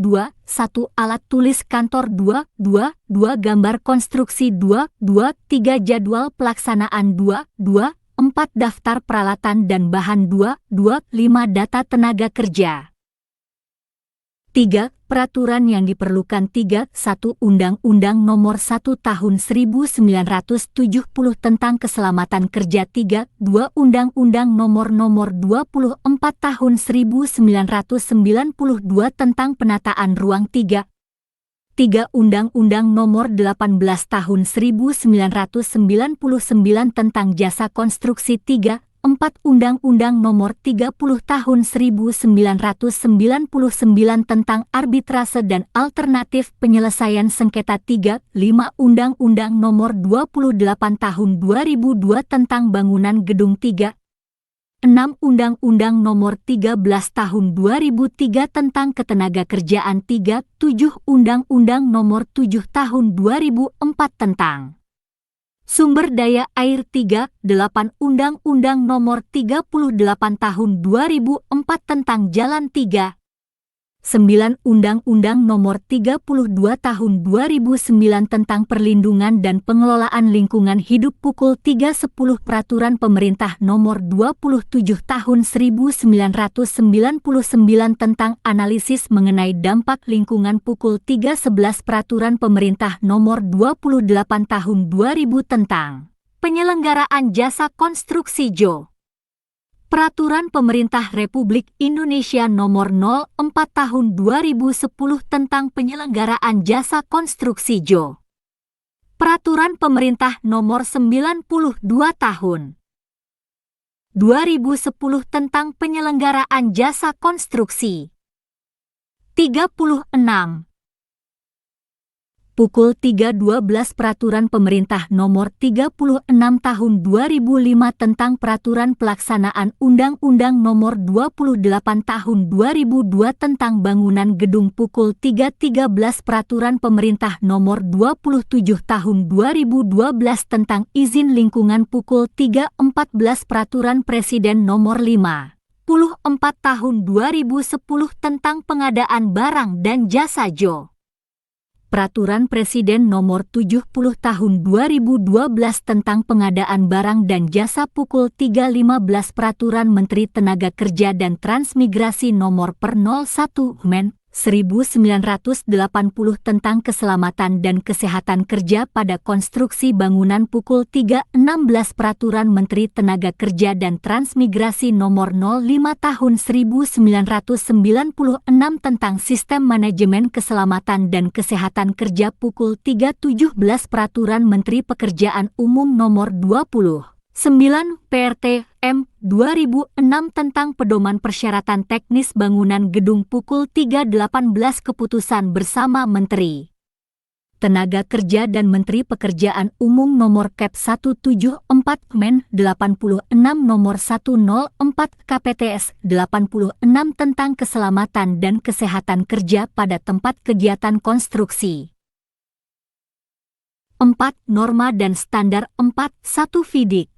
[SPEAKER 1] Alat tulis kantor 2.2 Gambar konstruksi 2.2 3 Jadwal pelaksanaan 2.2 4 Daftar peralatan dan bahan 2.2 5 Data tenaga kerja. 3. Peraturan yang diperlukan 3.1 Undang-Undang Nomor 1 Tahun 1970 tentang Keselamatan Kerja 3.2 Undang-Undang Nomor 24 Tahun 1992 tentang Penataan Ruang 3. 3. Undang-Undang Nomor 18 Tahun 1999 tentang Jasa Konstruksi 3. 4. Undang-Undang Nomor 30 Tahun 1999 tentang Arbitrase dan Alternatif Penyelesaian Sengketa 3. 5. Undang-Undang Nomor 28 Tahun 2002 tentang Bangunan Gedung 3. 6. Undang-Undang Nomor 13 Tahun 2003 tentang Ketenagakerjaan 3. 7. Undang-Undang Nomor 7 Tahun 2004 tentang Sumber Daya Air 3. 8. Undang-Undang Nomor 38 Tahun 2004 tentang Jalan 3. 9. Undang-Undang Nomor 32 Tahun 2009 tentang Perlindungan dan Pengelolaan Lingkungan Hidup Pukul 3.10 Peraturan Pemerintah Nomor 27 Tahun 1999 tentang Analisis Mengenai Dampak Lingkungan Pukul 3.11 Peraturan Pemerintah Nomor 28 Tahun 2000 tentang Penyelenggaraan Jasa Konstruksi JO. Peraturan Pemerintah Republik Indonesia Nomor 04 Tahun 2010 tentang Penyelenggaraan Jasa Konstruksi JO. Peraturan Pemerintah Nomor 92 Tahun 2010 tentang Penyelenggaraan Jasa Konstruksi. 36. Pukul 3.12 Peraturan Pemerintah Nomor 36 Tahun 2005 tentang Peraturan Pelaksanaan Undang-Undang Nomor 28 Tahun 2002 tentang Bangunan Gedung Pukul 3.13 Peraturan Pemerintah Nomor 27 Tahun 2012 tentang Izin Lingkungan Pukul 3.14 Peraturan Presiden Nomor 54 Tahun 2010 tentang Pengadaan Barang dan Jasa JO. Peraturan Presiden Nomor 70 Tahun 2012 tentang Pengadaan Barang dan Jasa Pukul 3.15 Peraturan Menteri Tenaga Kerja dan Transmigrasi Nomor per 01 Men. 1980 tentang Keselamatan dan Kesehatan Kerja pada Konstruksi Bangunan Pukul 3.16 Peraturan Menteri Tenaga Kerja dan Transmigrasi Nomor 05 Tahun 1996 tentang Sistem Manajemen Keselamatan dan Kesehatan Kerja Pukul 3.17 Peraturan Menteri Pekerjaan Umum Nomor 29 PRT M 2006 tentang Pedoman Persyaratan Teknis Bangunan Gedung Pukul 3.18 Keputusan Bersama Menteri Tenaga Kerja dan Menteri Pekerjaan Umum Nomor Kep 174 Men 86 Nomor 104 KPTS 86 tentang Keselamatan dan Kesehatan Kerja pada tempat kegiatan konstruksi. 4. Norma dan Standar 4.1 FIDIK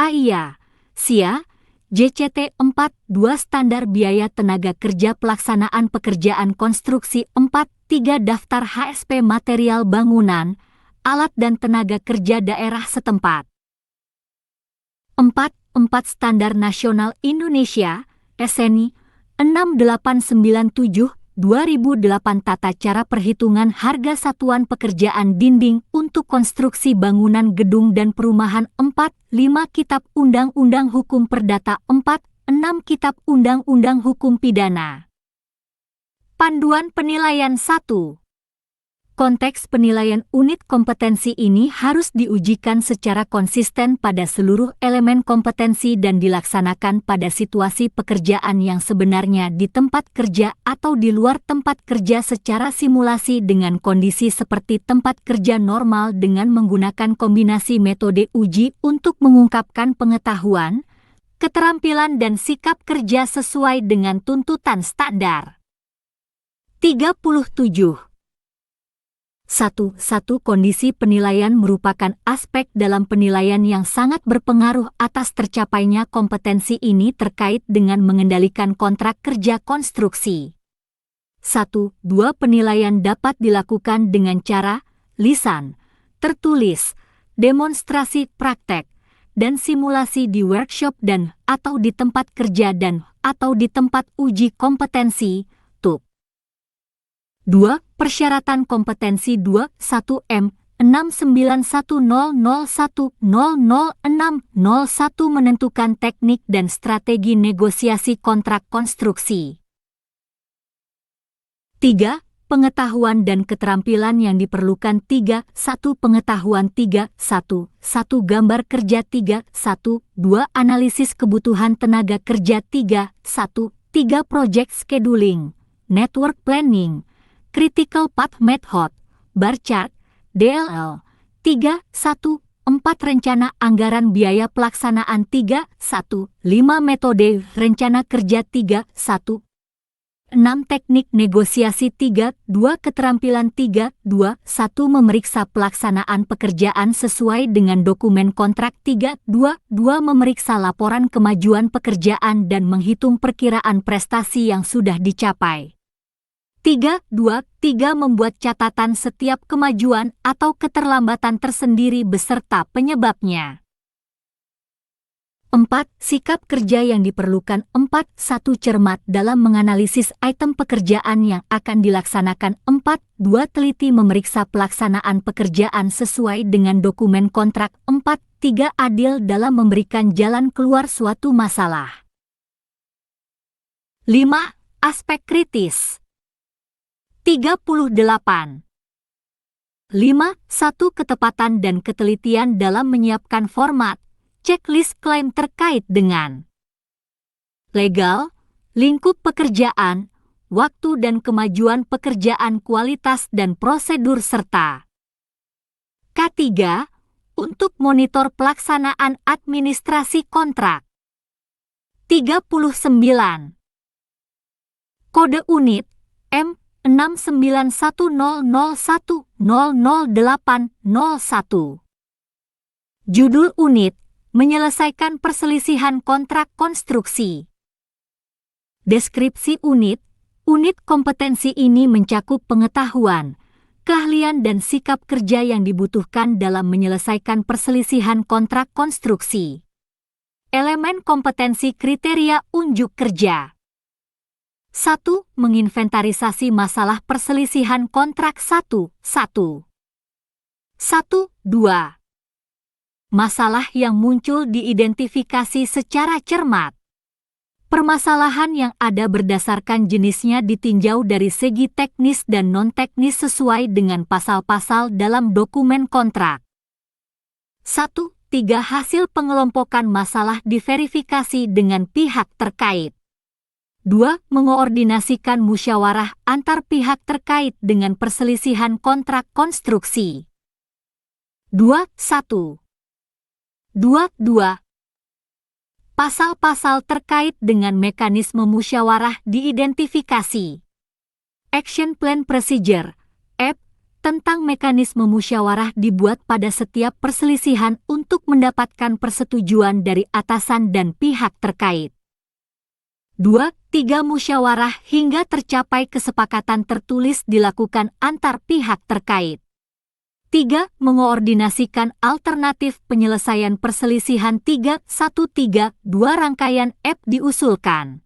[SPEAKER 1] AIA, SIA, JCT 4.2 Standar Biaya Tenaga Kerja Pelaksanaan Pekerjaan Konstruksi 4.3 Daftar HSP Material Bangunan, Alat dan Tenaga Kerja Daerah setempat. 4. Standar Nasional Indonesia, SNI, 6897 2008 Tata Cara Perhitungan Harga Satuan Pekerjaan Dinding untuk Konstruksi Bangunan Gedung dan Perumahan 4, 5 Kitab Undang-Undang Hukum Perdata 4, 6 Kitab Undang-Undang Hukum Pidana. Panduan Penilaian 1. Konteks penilaian unit kompetensi ini harus diujikan secara konsisten pada seluruh elemen kompetensi dan dilaksanakan pada situasi pekerjaan yang sebenarnya di tempat kerja atau di luar tempat kerja secara simulasi dengan kondisi seperti tempat kerja normal dengan menggunakan kombinasi metode uji untuk mengungkapkan pengetahuan, keterampilan dan sikap kerja sesuai dengan tuntutan standar. 37. Satu kondisi penilaian merupakan aspek dalam penilaian yang sangat berpengaruh atas tercapainya kompetensi ini terkait dengan mengendalikan kontrak kerja konstruksi. 1. Penilaian dapat dilakukan dengan cara lisan, tertulis, demonstrasi praktek, dan simulasi di workshop dan atau di tempat kerja dan atau di tempat uji kompetensi, TUK. 2. Persyaratan kompetensi 21 M 691001000601 menentukan teknik dan strategi negosiasi kontrak konstruksi. 3. Pengetahuan dan keterampilan yang diperlukan 3. 1. Pengetahuan 3. 1. Gambar kerja 3. 1. 2. Analisis kebutuhan tenaga kerja 3. 1. 3. Project scheduling, network planning, critical path method, bar chart, DLL. 3. 1. 4. Rencana anggaran biaya pelaksanaan 3. 1. 5. Metode rencana kerja 3. 1. 6. Teknik negosiasi 3. 2. Keterampilan 3. 2. 1. Memeriksa pelaksanaan pekerjaan sesuai dengan dokumen kontrak 3. 2. Memeriksa laporan kemajuan pekerjaan dan menghitung perkiraan prestasi yang sudah dicapai. 3. Membuat catatan setiap kemajuan atau keterlambatan tersendiri beserta penyebabnya. 4. Sikap kerja yang diperlukan 4. 1. Cermat dalam menganalisis item pekerjaan yang akan dilaksanakan 4. 2. Teliti memeriksa pelaksanaan pekerjaan sesuai dengan dokumen kontrak 4. 3. Adil dalam memberikan jalan keluar suatu masalah. 5. Aspek kritis 38. 5. 1. Ketepatan dan ketelitian dalam menyiapkan format, checklist klaim terkait dengan legal, lingkup pekerjaan, waktu dan kemajuan pekerjaan, kualitas dan prosedur serta K3. Untuk monitor pelaksanaan administrasi kontrak. 39. Kode unit M 691001000801. Judul unit, menyelesaikan perselisihan kontrak konstruksi. Deskripsi unit kompetensi ini mencakup pengetahuan, keahlian dan sikap kerja yang dibutuhkan dalam menyelesaikan perselisihan kontrak konstruksi. Elemen kompetensi kriteria unjuk kerja. 1. Menginventarisasi masalah perselisihan kontrak 1. 2. Masalah yang muncul diidentifikasi secara cermat. Permasalahan yang ada berdasarkan jenisnya ditinjau dari segi teknis dan non-teknis sesuai dengan pasal-pasal dalam dokumen kontrak. 1. 3. Hasil pengelompokan masalah diverifikasi dengan pihak terkait. 2. Mengoordinasikan musyawarah antar pihak terkait dengan perselisihan kontrak konstruksi. 2. Pasal-pasal terkait dengan mekanisme musyawarah diidentifikasi. Action Plan Procedure, AP, tentang mekanisme musyawarah dibuat pada setiap perselisihan untuk mendapatkan persetujuan dari atasan dan pihak terkait. 2. 3. Musyawarah hingga tercapai kesepakatan tertulis dilakukan antar pihak terkait. 3. Mengoordinasikan alternatif penyelesaian perselisihan 3. 2. Rangkaian AP diusulkan.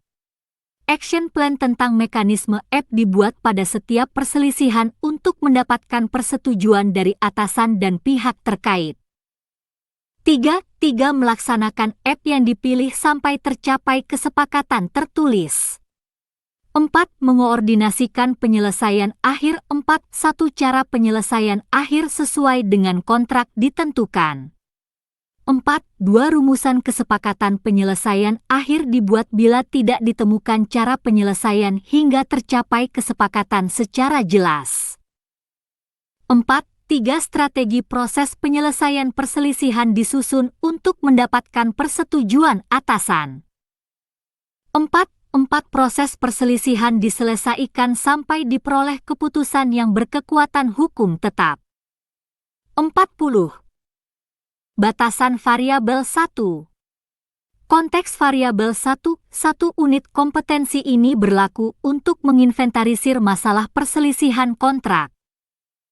[SPEAKER 1] Action Plan tentang mekanisme AP dibuat pada setiap perselisihan untuk mendapatkan persetujuan dari atasan dan pihak terkait. 3. Melaksanakan AP yang dipilih sampai tercapai kesepakatan tertulis. 4. Mengoordinasikan penyelesaian akhir. 4.1 Cara penyelesaian akhir sesuai dengan kontrak ditentukan. 4.2 Rumusan kesepakatan penyelesaian akhir dibuat bila tidak ditemukan cara penyelesaian hingga tercapai kesepakatan secara jelas. 4.3 Strategi proses penyelesaian perselisihan disusun untuk mendapatkan persetujuan atasan. 4. Proses perselisihan diselesaikan sampai diperoleh keputusan yang berkekuatan hukum tetap. 40. Batasan variabel 1. Konteks variabel 1. Satu unit kompetensi ini berlaku untuk menginventarisir masalah perselisihan kontrak,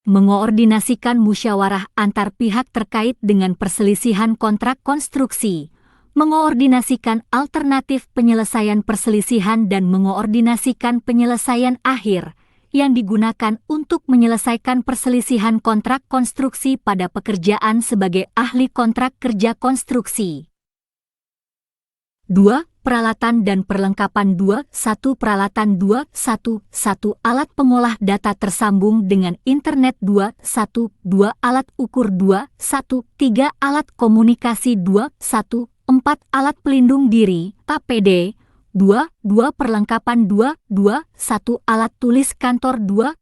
[SPEAKER 1] mengoordinasikan musyawarah antar pihak terkait dengan perselisihan kontrak konstruksi, mengoordinasikan alternatif penyelesaian perselisihan dan mengoordinasikan penyelesaian akhir yang digunakan untuk menyelesaikan perselisihan kontrak konstruksi pada pekerjaan sebagai ahli kontrak kerja konstruksi. 2. Peralatan dan perlengkapan 2.1 Peralatan 2.1 Alat pengolah data tersambung dengan internet 2.1 2 Alat ukur 2.1 3 Alat komunikasi 2.1 4 Alat pelindung diri, APD, 2 Perlengkapan 2 1 Alat tulis kantor 2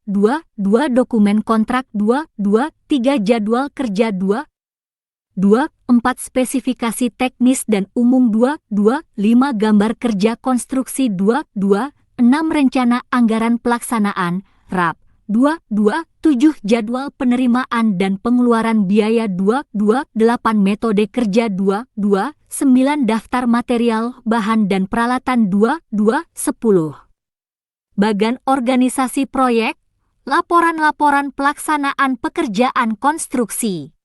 [SPEAKER 1] Dokumen kontrak 2 3 Jadwal kerja 2 4 Spesifikasi teknis dan umum 2 5 Gambar kerja konstruksi 2 6 Rencana anggaran pelaksanaan, RAP 7 Jadwal penerimaan dan pengeluaran biaya 8 Metode kerja 9 Daftar material, bahan dan peralatan 10 Bagan organisasi proyek, laporan-laporan pelaksanaan pekerjaan konstruksi.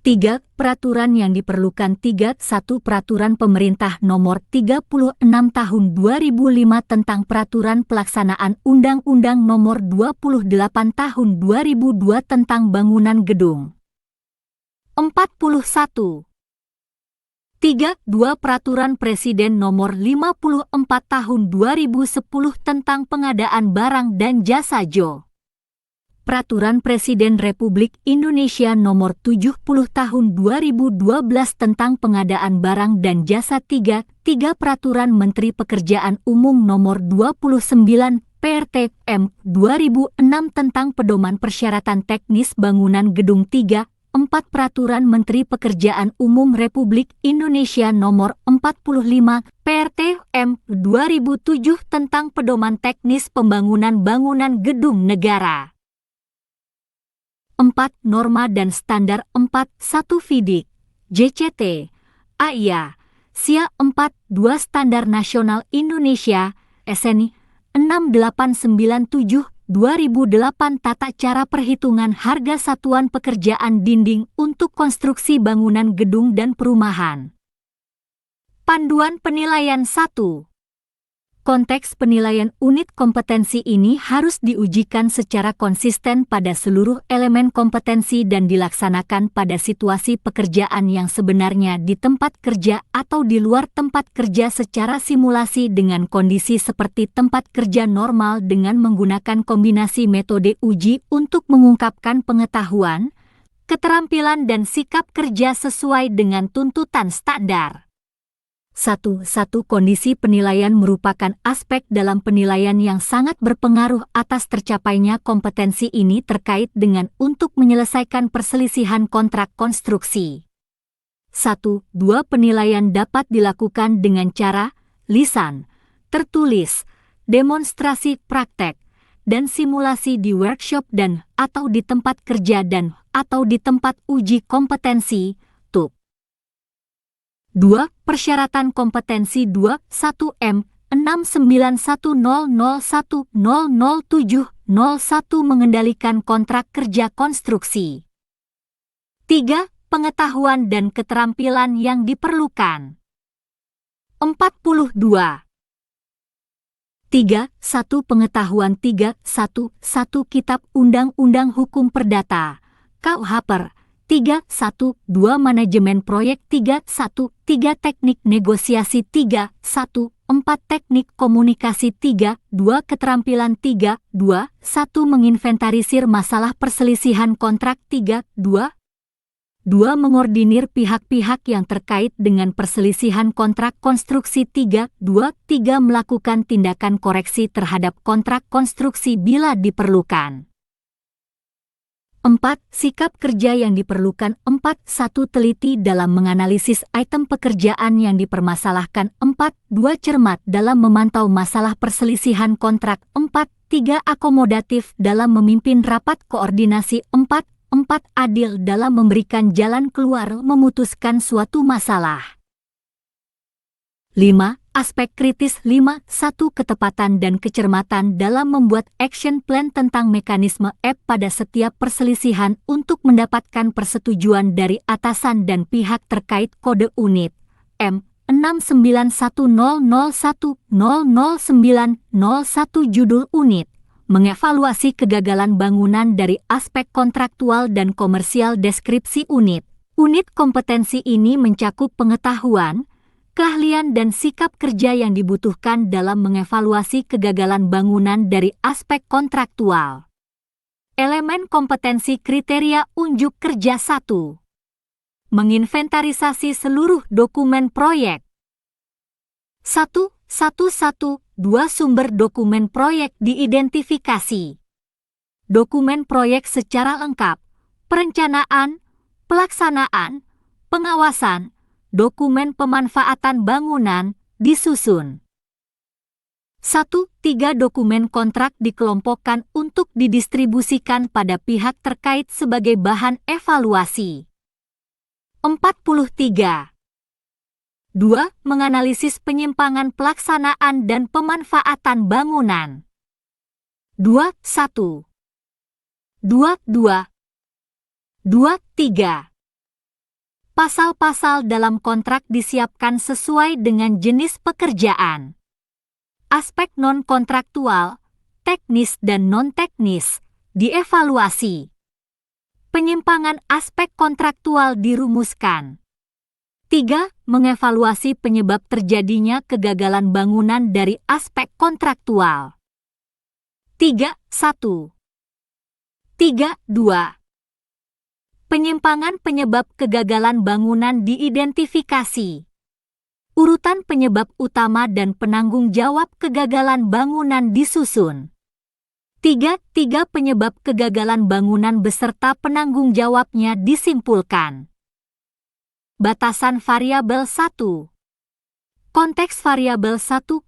[SPEAKER 1] 3. Peraturan yang diperlukan 3.1 Peraturan Pemerintah Nomor 36 Tahun 2005 tentang Peraturan Pelaksanaan Undang-Undang Nomor 28 Tahun 2002 tentang Bangunan Gedung. 41. 3.2 Peraturan Presiden Nomor 54 Tahun 2010 tentang Pengadaan Barang dan Jasa JO. Peraturan Presiden Republik Indonesia Nomor 70 Tahun 2012 tentang Pengadaan Barang dan Jasa 3 Peraturan Menteri Pekerjaan Umum Nomor 29 PRTM 2006 tentang Pedoman Persyaratan Teknis Bangunan Gedung 3 4 Peraturan Menteri Pekerjaan Umum Republik Indonesia Nomor 45 PRTM 2007 tentang Pedoman Teknis Pembangunan Bangunan Gedung Negara. 4. Norma dan Standar 4.1 FIDIK, JCT, AIA, SIA 4.2 Standar Nasional Indonesia, SNI 6897 2008 Tata Cara Perhitungan Harga Satuan Pekerjaan Dinding untuk Konstruksi Bangunan Gedung dan Perumahan. Panduan Penilaian 1. Konteks penilaian unit kompetensi ini harus diujikan secara konsisten pada seluruh elemen kompetensi dan dilaksanakan pada situasi pekerjaan yang sebenarnya di tempat kerja atau di luar tempat kerja secara simulasi dengan kondisi seperti tempat kerja normal dengan menggunakan kombinasi metode uji untuk mengungkapkan pengetahuan, keterampilan dan sikap kerja sesuai dengan tuntutan standar. 1. Kondisi penilaian merupakan aspek dalam penilaian yang sangat berpengaruh atas tercapainya kompetensi ini terkait dengan untuk menyelesaikan perselisihan kontrak konstruksi. 1. 2. Penilaian dapat dilakukan dengan cara lisan, tertulis, demonstrasi praktek, dan simulasi di workshop dan atau di tempat kerja dan atau di tempat uji kompetensi, TUK. 2. Persyaratan kompetensi 2, 1M, 69100100701 mengendalikan kontrak kerja konstruksi. 3. Pengetahuan dan keterampilan yang diperlukan. 42. 3. 1. Pengetahuan 3, 1 Kitab Undang-Undang Hukum Perdata, KUH 3, 1, 2 Manajemen Proyek 3, 1, 3 Teknik Negosiasi 3, 1, 4 teknik komunikasi 3, 2 keterampilan 3, 2, 1 menginventarisir masalah perselisihan kontrak 3, 2, 2 mengordinir pihak-pihak yang terkait dengan perselisihan kontrak konstruksi 3, 2, 3 melakukan tindakan koreksi terhadap kontrak konstruksi bila diperlukan. 4. Sikap kerja yang diperlukan 4. 1. Teliti dalam menganalisis item pekerjaan yang dipermasalahkan 4. 2. Cermat dalam memantau masalah perselisihan kontrak 4. 3. Akomodatif dalam memimpin rapat koordinasi 4. 4. Adil dalam memberikan jalan keluar memutuskan suatu masalah. 5. Aspek kritis 5. 1. Ketepatan dan kecermatan dalam membuat action plan tentang mekanisme pada setiap perselisihan untuk mendapatkan persetujuan dari atasan dan pihak terkait. Kode unit M 69100100901. Judul unit mengevaluasi kegagalan bangunan dari aspek kontraktual dan komersial. Deskripsi unit kompetensi ini mencakup pengetahuan, keahlian dan sikap kerja yang dibutuhkan dalam mengevaluasi kegagalan bangunan dari aspek kontraktual. Elemen kompetensi kriteria unjuk kerja 1. Menginventarisasi seluruh dokumen proyek. 1. 2 sumber dokumen proyek diidentifikasi. Dokumen proyek secara lengkap, perencanaan, pelaksanaan, pengawasan, dokumen pemanfaatan bangunan disusun. 1. 3 dokumen kontrak dikelompokkan untuk didistribusikan pada pihak terkait sebagai bahan evaluasi. 43. 2. Menganalisis penyimpangan pelaksanaan dan pemanfaatan bangunan. 2. 1. 2. 3. Pasal-pasal dalam kontrak disiapkan sesuai dengan jenis pekerjaan. Aspek non-kontraktual, teknis dan non-teknis, dievaluasi. Penyimpangan aspek kontraktual dirumuskan. 3. Mengevaluasi penyebab terjadinya kegagalan bangunan dari aspek kontraktual. 3. 1. 3. 2. Penyimpangan penyebab kegagalan bangunan diidentifikasi. Urutan penyebab utama dan penanggung jawab kegagalan bangunan disusun. 3. Penyebab kegagalan bangunan beserta penanggung jawabnya disimpulkan. Batasan variabel 1. Konteks variabel 1. 1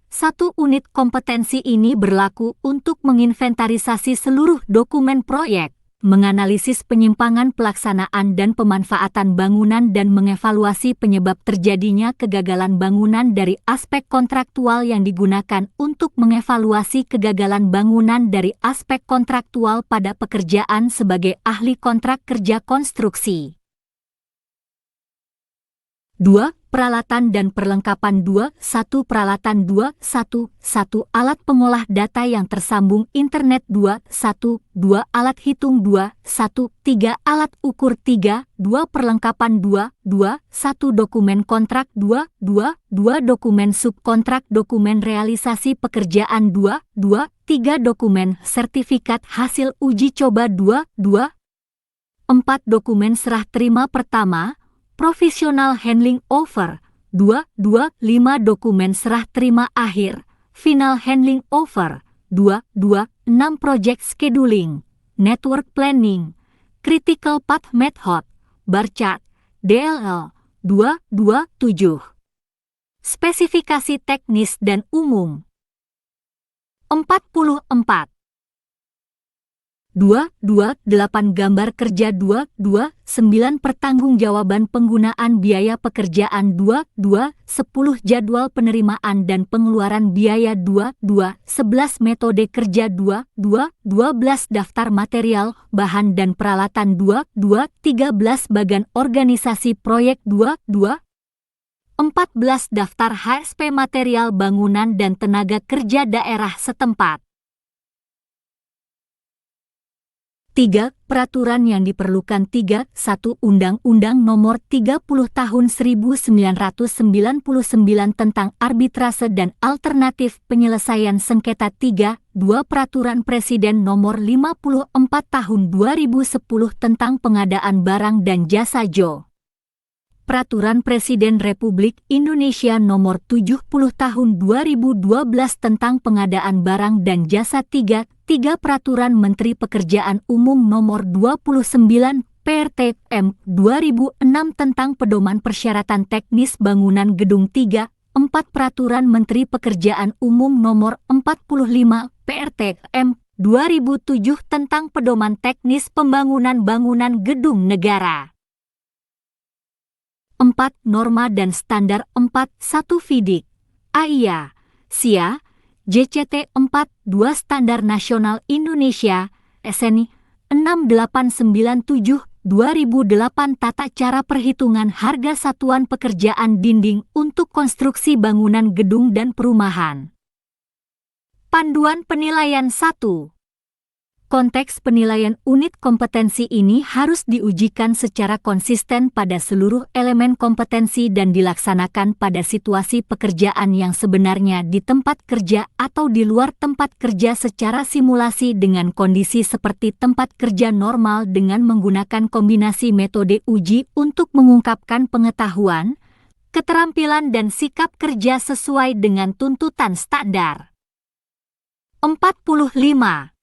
[SPEAKER 1] unit kompetensi ini berlaku untuk menginventarisasi seluruh dokumen proyek, menganalisis penyimpangan pelaksanaan dan pemanfaatan bangunan dan mengevaluasi penyebab terjadinya kegagalan bangunan dari aspek kontraktual yang digunakan untuk mengevaluasi kegagalan bangunan dari aspek kontraktual pada pekerjaan sebagai ahli kontrak kerja konstruksi. 2. Peralatan dan perlengkapan 2. 1. Peralatan 2. 1. 1. Alat pengolah data yang tersambung internet 2. 1. 2. Alat hitung 2. 1. 3. Alat ukur 3. 2. Perlengkapan 2. 2. 1. Dokumen kontrak 2. 2. 2. Dokumen subkontrak. Dokumen realisasi pekerjaan 2. 2. 3. Dokumen sertifikat hasil uji coba 2. 2. 4. Dokumen serah terima pertama, Professional handling over. 2. 5 dokumen serah terima akhir. Final handling over. 2. 6 project scheduling. Network planning. Critical path method. Bar chart. DLL. 2. 7. Spesifikasi teknis dan umum. 44. 2. 8 gambar kerja 2. 9 pertanggungjawaban penggunaan biaya pekerjaan 2. 10 jadwal penerimaan dan pengeluaran biaya 2. 11 metode kerja 2. 12 daftar material, bahan dan peralatan 2. 13 bagan organisasi proyek 2. 14 daftar HSP material bangunan dan tenaga kerja daerah setempat. 3. Peraturan yang diperlukan. 3. 1. Undang-Undang Nomor 30 Tahun 1999 tentang Arbitrase dan Alternatif Penyelesaian Sengketa. 3. 2. Peraturan Presiden Nomor 54 Tahun 2010 tentang Pengadaan Barang dan Jasa Jo. Peraturan Presiden Republik Indonesia Nomor 70 Tahun 2012 tentang Pengadaan Barang dan Jasa. 3. Peraturan Menteri Pekerjaan Umum Nomor 29 PRTM 2006 tentang Pedoman Persyaratan Teknis Bangunan Gedung. 3. Peraturan Menteri Pekerjaan Umum Nomor 45 PRTM 2007 tentang Pedoman Teknis Pembangunan Bangunan Gedung Negara. 4. Norma dan Standar. 4. 1. FIDIK, AIA, SIA, JCT. 4. 2. Standar Nasional Indonesia, SNI 6897 2008 Tata Cara Perhitungan Harga Satuan Pekerjaan Dinding untuk Konstruksi Bangunan Gedung dan Perumahan. Panduan Penilaian. 1. Konteks penilaian unit kompetensi ini harus diujikan secara konsisten pada seluruh elemen kompetensi dan dilaksanakan pada situasi pekerjaan yang sebenarnya di tempat kerja atau di luar tempat kerja secara simulasi dengan kondisi seperti tempat kerja normal dengan menggunakan kombinasi metode uji untuk mengungkapkan pengetahuan, keterampilan dan sikap kerja sesuai dengan tuntutan standar. 45.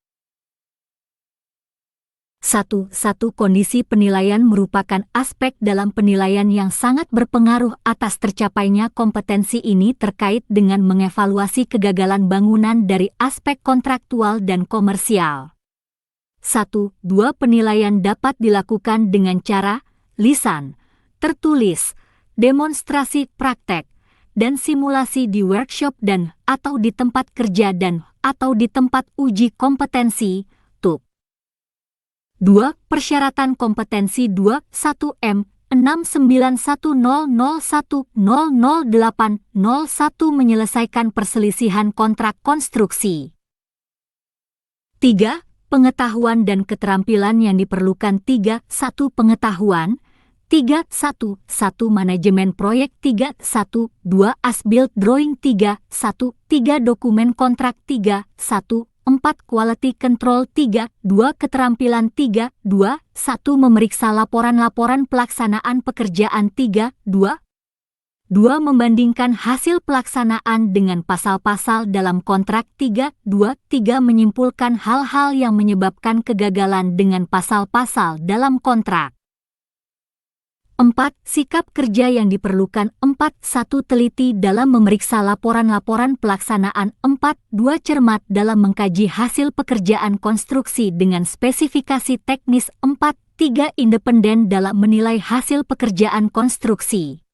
[SPEAKER 1] 1. Kondisi penilaian merupakan aspek dalam penilaian yang sangat berpengaruh atas tercapainya kompetensi ini terkait dengan mengevaluasi kegagalan bangunan dari aspek kontraktual dan komersial. 1. 2. Penilaian dapat dilakukan dengan cara lisan, tertulis, demonstrasi praktek, dan simulasi di workshop dan atau di tempat kerja dan atau di tempat uji kompetensi, TUK. 2. Persyaratan kompetensi. 2. 1 M 691001000801 menyelesaikan perselisihan kontrak konstruksi. 3. Pengetahuan dan keterampilan yang diperlukan. 3. 1. Pengetahuan. 3. 1. Manajemen proyek. 3. 1. 2. As-built drawing. 3. 1. 3. Dokumen kontrak. 3. 1. 4. Quality control. 3. 2. Keterampilan. 3. 2. 1. Memeriksa laporan-laporan pelaksanaan pekerjaan. 3. 2. 2. Membandingkan hasil pelaksanaan dengan pasal-pasal dalam kontrak. 3. 2. 3. Menyimpulkan hal-hal yang menyebabkan kegagalan dengan pasal-pasal dalam kontrak. 4. Sikap kerja yang diperlukan. 4. 1. Teliti dalam memeriksa laporan-laporan pelaksanaan. 4. 2. Cermat dalam mengkaji hasil pekerjaan konstruksi dengan spesifikasi teknis. 4. 3. Independen dalam menilai hasil pekerjaan konstruksi.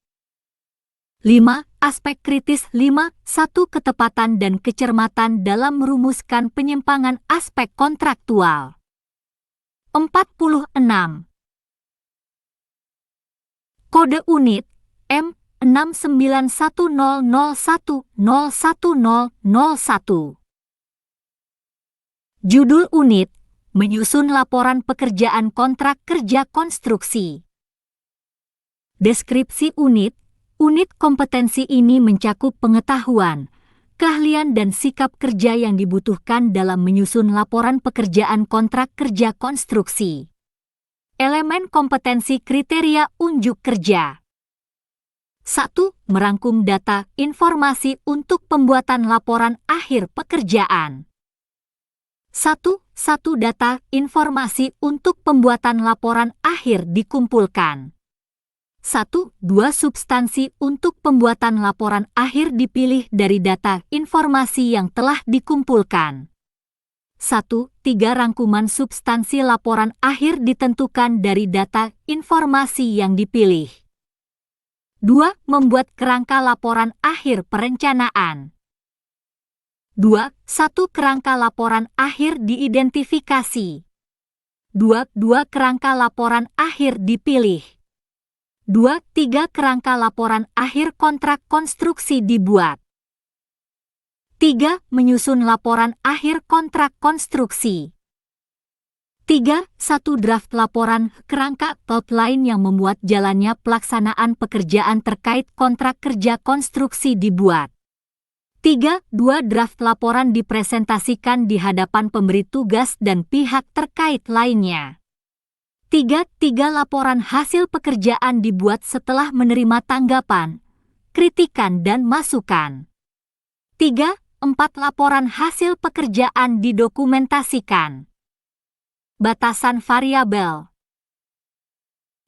[SPEAKER 1] 5. Aspek kritis. 5. 1. Ketepatan dan kecermatan dalam merumuskan penyimpangan aspek kontraktual. 46. Kode unit M 6910010101. Judul unit, menyusun laporan pekerjaan kontrak kerja konstruksi. Deskripsi unit, unit kompetensi ini mencakup pengetahuan, keahlian dan sikap kerja yang dibutuhkan dalam menyusun laporan pekerjaan kontrak kerja konstruksi. Elemen kompetensi kriteria unjuk kerja. 1. Merangkum data informasi untuk pembuatan laporan akhir pekerjaan. 1. Data informasi untuk pembuatan laporan akhir dikumpulkan. 1. 2. Substansi untuk pembuatan laporan akhir dipilih dari data informasi yang telah dikumpulkan. 1. 3. Rangkuman substansi laporan akhir ditentukan dari data informasi yang dipilih. 2. Membuat kerangka laporan akhir perencanaan. 2. 1. Kerangka laporan akhir diidentifikasi. 2. Kerangka laporan akhir dipilih. 2. 3. Kerangka laporan akhir kontrak konstruksi dibuat. 3. Menyusun laporan akhir kontrak konstruksi. 3. Satu draft laporan kerangka outline yang memuat jalannya pelaksanaan pekerjaan terkait kontrak kerja konstruksi dibuat. 3. Dua draft laporan dipresentasikan di hadapan pemberi tugas dan pihak terkait lainnya. 3. Laporan hasil pekerjaan dibuat setelah menerima tanggapan, kritikan dan masukan. 3. Laporan hasil pekerjaan didokumentasikan. Batasan variabel.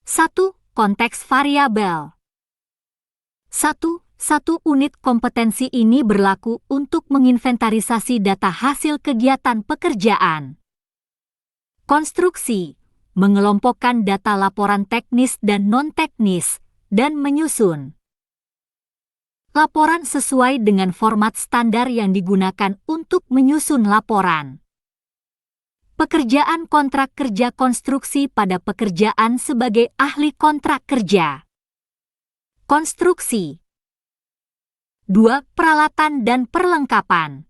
[SPEAKER 1] 1. Konteks variabel. 1. Satu unit kompetensi ini berlaku untuk menginventarisasi data hasil kegiatan pekerjaan. Konstruksi, mengelompokkan data laporan teknis dan non-teknis, dan menyusun laporan sesuai dengan format standar yang digunakan untuk menyusun laporan. Pekerjaan kontrak kerja konstruksi pada pekerjaan sebagai ahli kontrak kerja. Konstruksi. 2. Peralatan dan perlengkapan.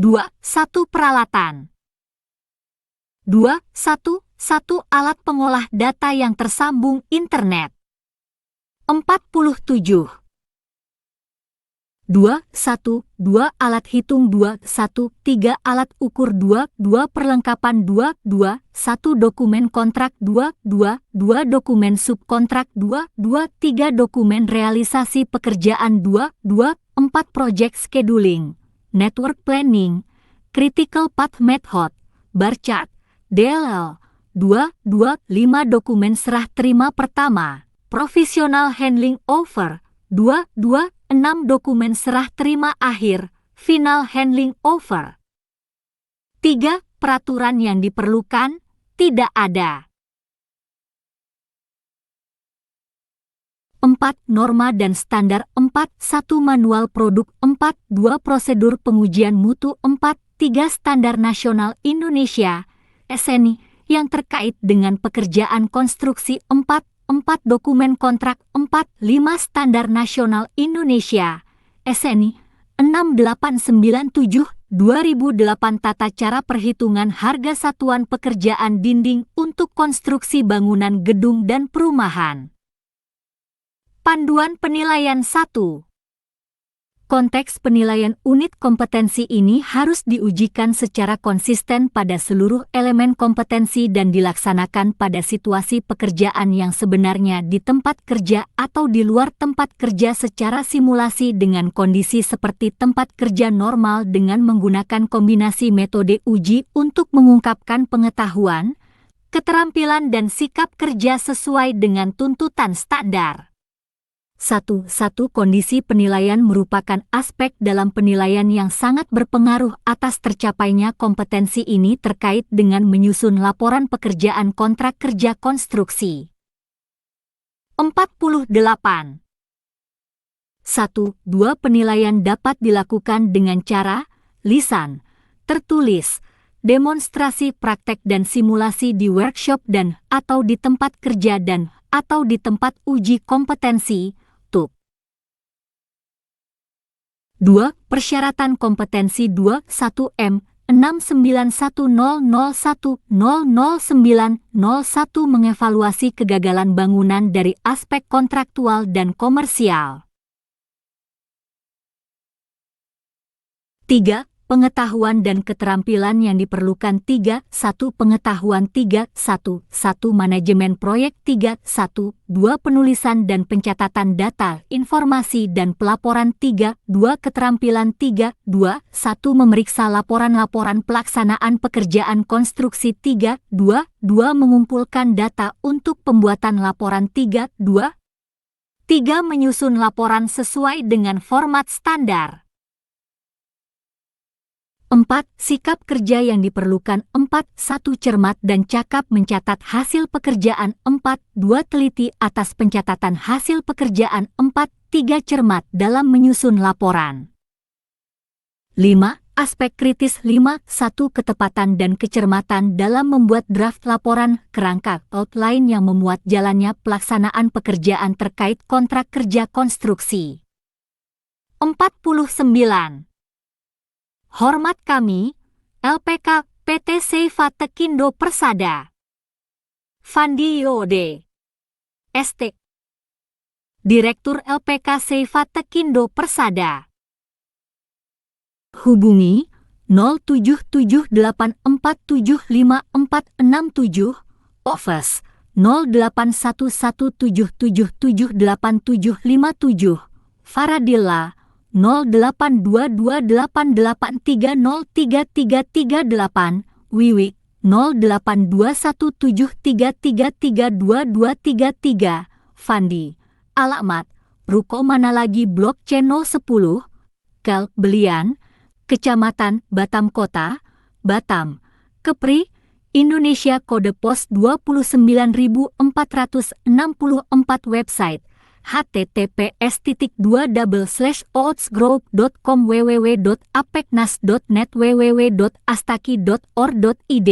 [SPEAKER 1] 2. Peralatan. 2. Alat pengolah data yang tersambung internet. 47. 2. Alat hitung 2. 3. Alat ukur 2. Perlengkapan 2. 1. Dokumen kontrak 2. Dokumen subkontrak 2. 3. Dokumen realisasi pekerjaan 2. 4. Project scheduling, network planning, critical path method, bar chart, DLL. 2. 5. Dokumen serah terima pertama, professional handling over. 2. 6. Dokumen serah terima akhir, final handling over. 3. Peraturan yang diperlukan, tidak ada. 4. Norma dan standar 4. 1. Manual produk 4. 2. Prosedur pengujian mutu 4. 3. Standar Nasional Indonesia, SNI, yang terkait dengan pekerjaan konstruksi 4. 4. Dokumen kontrak 4. 5. Standar Nasional Indonesia, SNI, 6897, 2008 Tata cara perhitungan harga satuan pekerjaan dinding untuk konstruksi bangunan gedung dan perumahan. Panduan penilaian 1. Konteks penilaian unit kompetensi ini harus diujikan secara konsisten pada seluruh elemen kompetensi dan dilaksanakan pada situasi pekerjaan yang sebenarnya di tempat kerja atau di luar tempat kerja secara simulasi dengan kondisi seperti tempat kerja normal dengan menggunakan kombinasi metode uji untuk mengungkapkan pengetahuan, keterampilan dan sikap kerja sesuai dengan tuntutan standar. 1. Kondisi penilaian merupakan aspek dalam penilaian yang sangat berpengaruh atas tercapainya kompetensi ini terkait dengan menyusun laporan pekerjaan kontrak kerja konstruksi. 48. 1. Penilaian dapat dilakukan dengan cara lisan, tertulis, demonstrasi praktek dan simulasi di workshop dan atau di tempat kerja dan atau di tempat uji kompetensi. 2. Persyaratan kompetensi 2. 1M 691001000901 mengevaluasi kegagalan bangunan dari aspek kontraktual dan komersial. 3. Pengetahuan dan keterampilan yang diperlukan 3. 1. Pengetahuan 3. 1. Manajemen proyek 3. 1. 2. Penulisan dan pencatatan data, informasi dan pelaporan 3. 2. Keterampilan 3. 2. 1. Memeriksa laporan-laporan pelaksanaan pekerjaan konstruksi 3. 2. Mengumpulkan data untuk pembuatan laporan 3. 2. Menyusun laporan sesuai dengan format standar. 4. Sikap kerja yang diperlukan 4. 1. Cermat dan cakap mencatat hasil pekerjaan 4. 2. Teliti atas pencatatan hasil pekerjaan 4. 3. Cermat dalam menyusun laporan. 5. Aspek kritis 5. 1. Ketepatan dan kecermatan dalam membuat draft laporan kerangka outline yang memuat jalannya pelaksanaan pekerjaan terkait kontrak kerja konstruksi. 49. Hormat kami, LPK, PT Seifa Tekindo Persada. Fandi Yode, ST. Direktur LPK Seifa Tekindo Persada. Hubungi 0778475467, Office 0811778757, Faradilla 082288303338, Wiwik 082173332233, Fandi. Alamat, Ruko Manalagi Blok C 010, Kel Belian, Kecamatan Batam Kota, Batam, Kepri, Indonesia. Kode pos 29464. Website https://outsgroup.com, www.apeknas.net, www.astaki.or.id.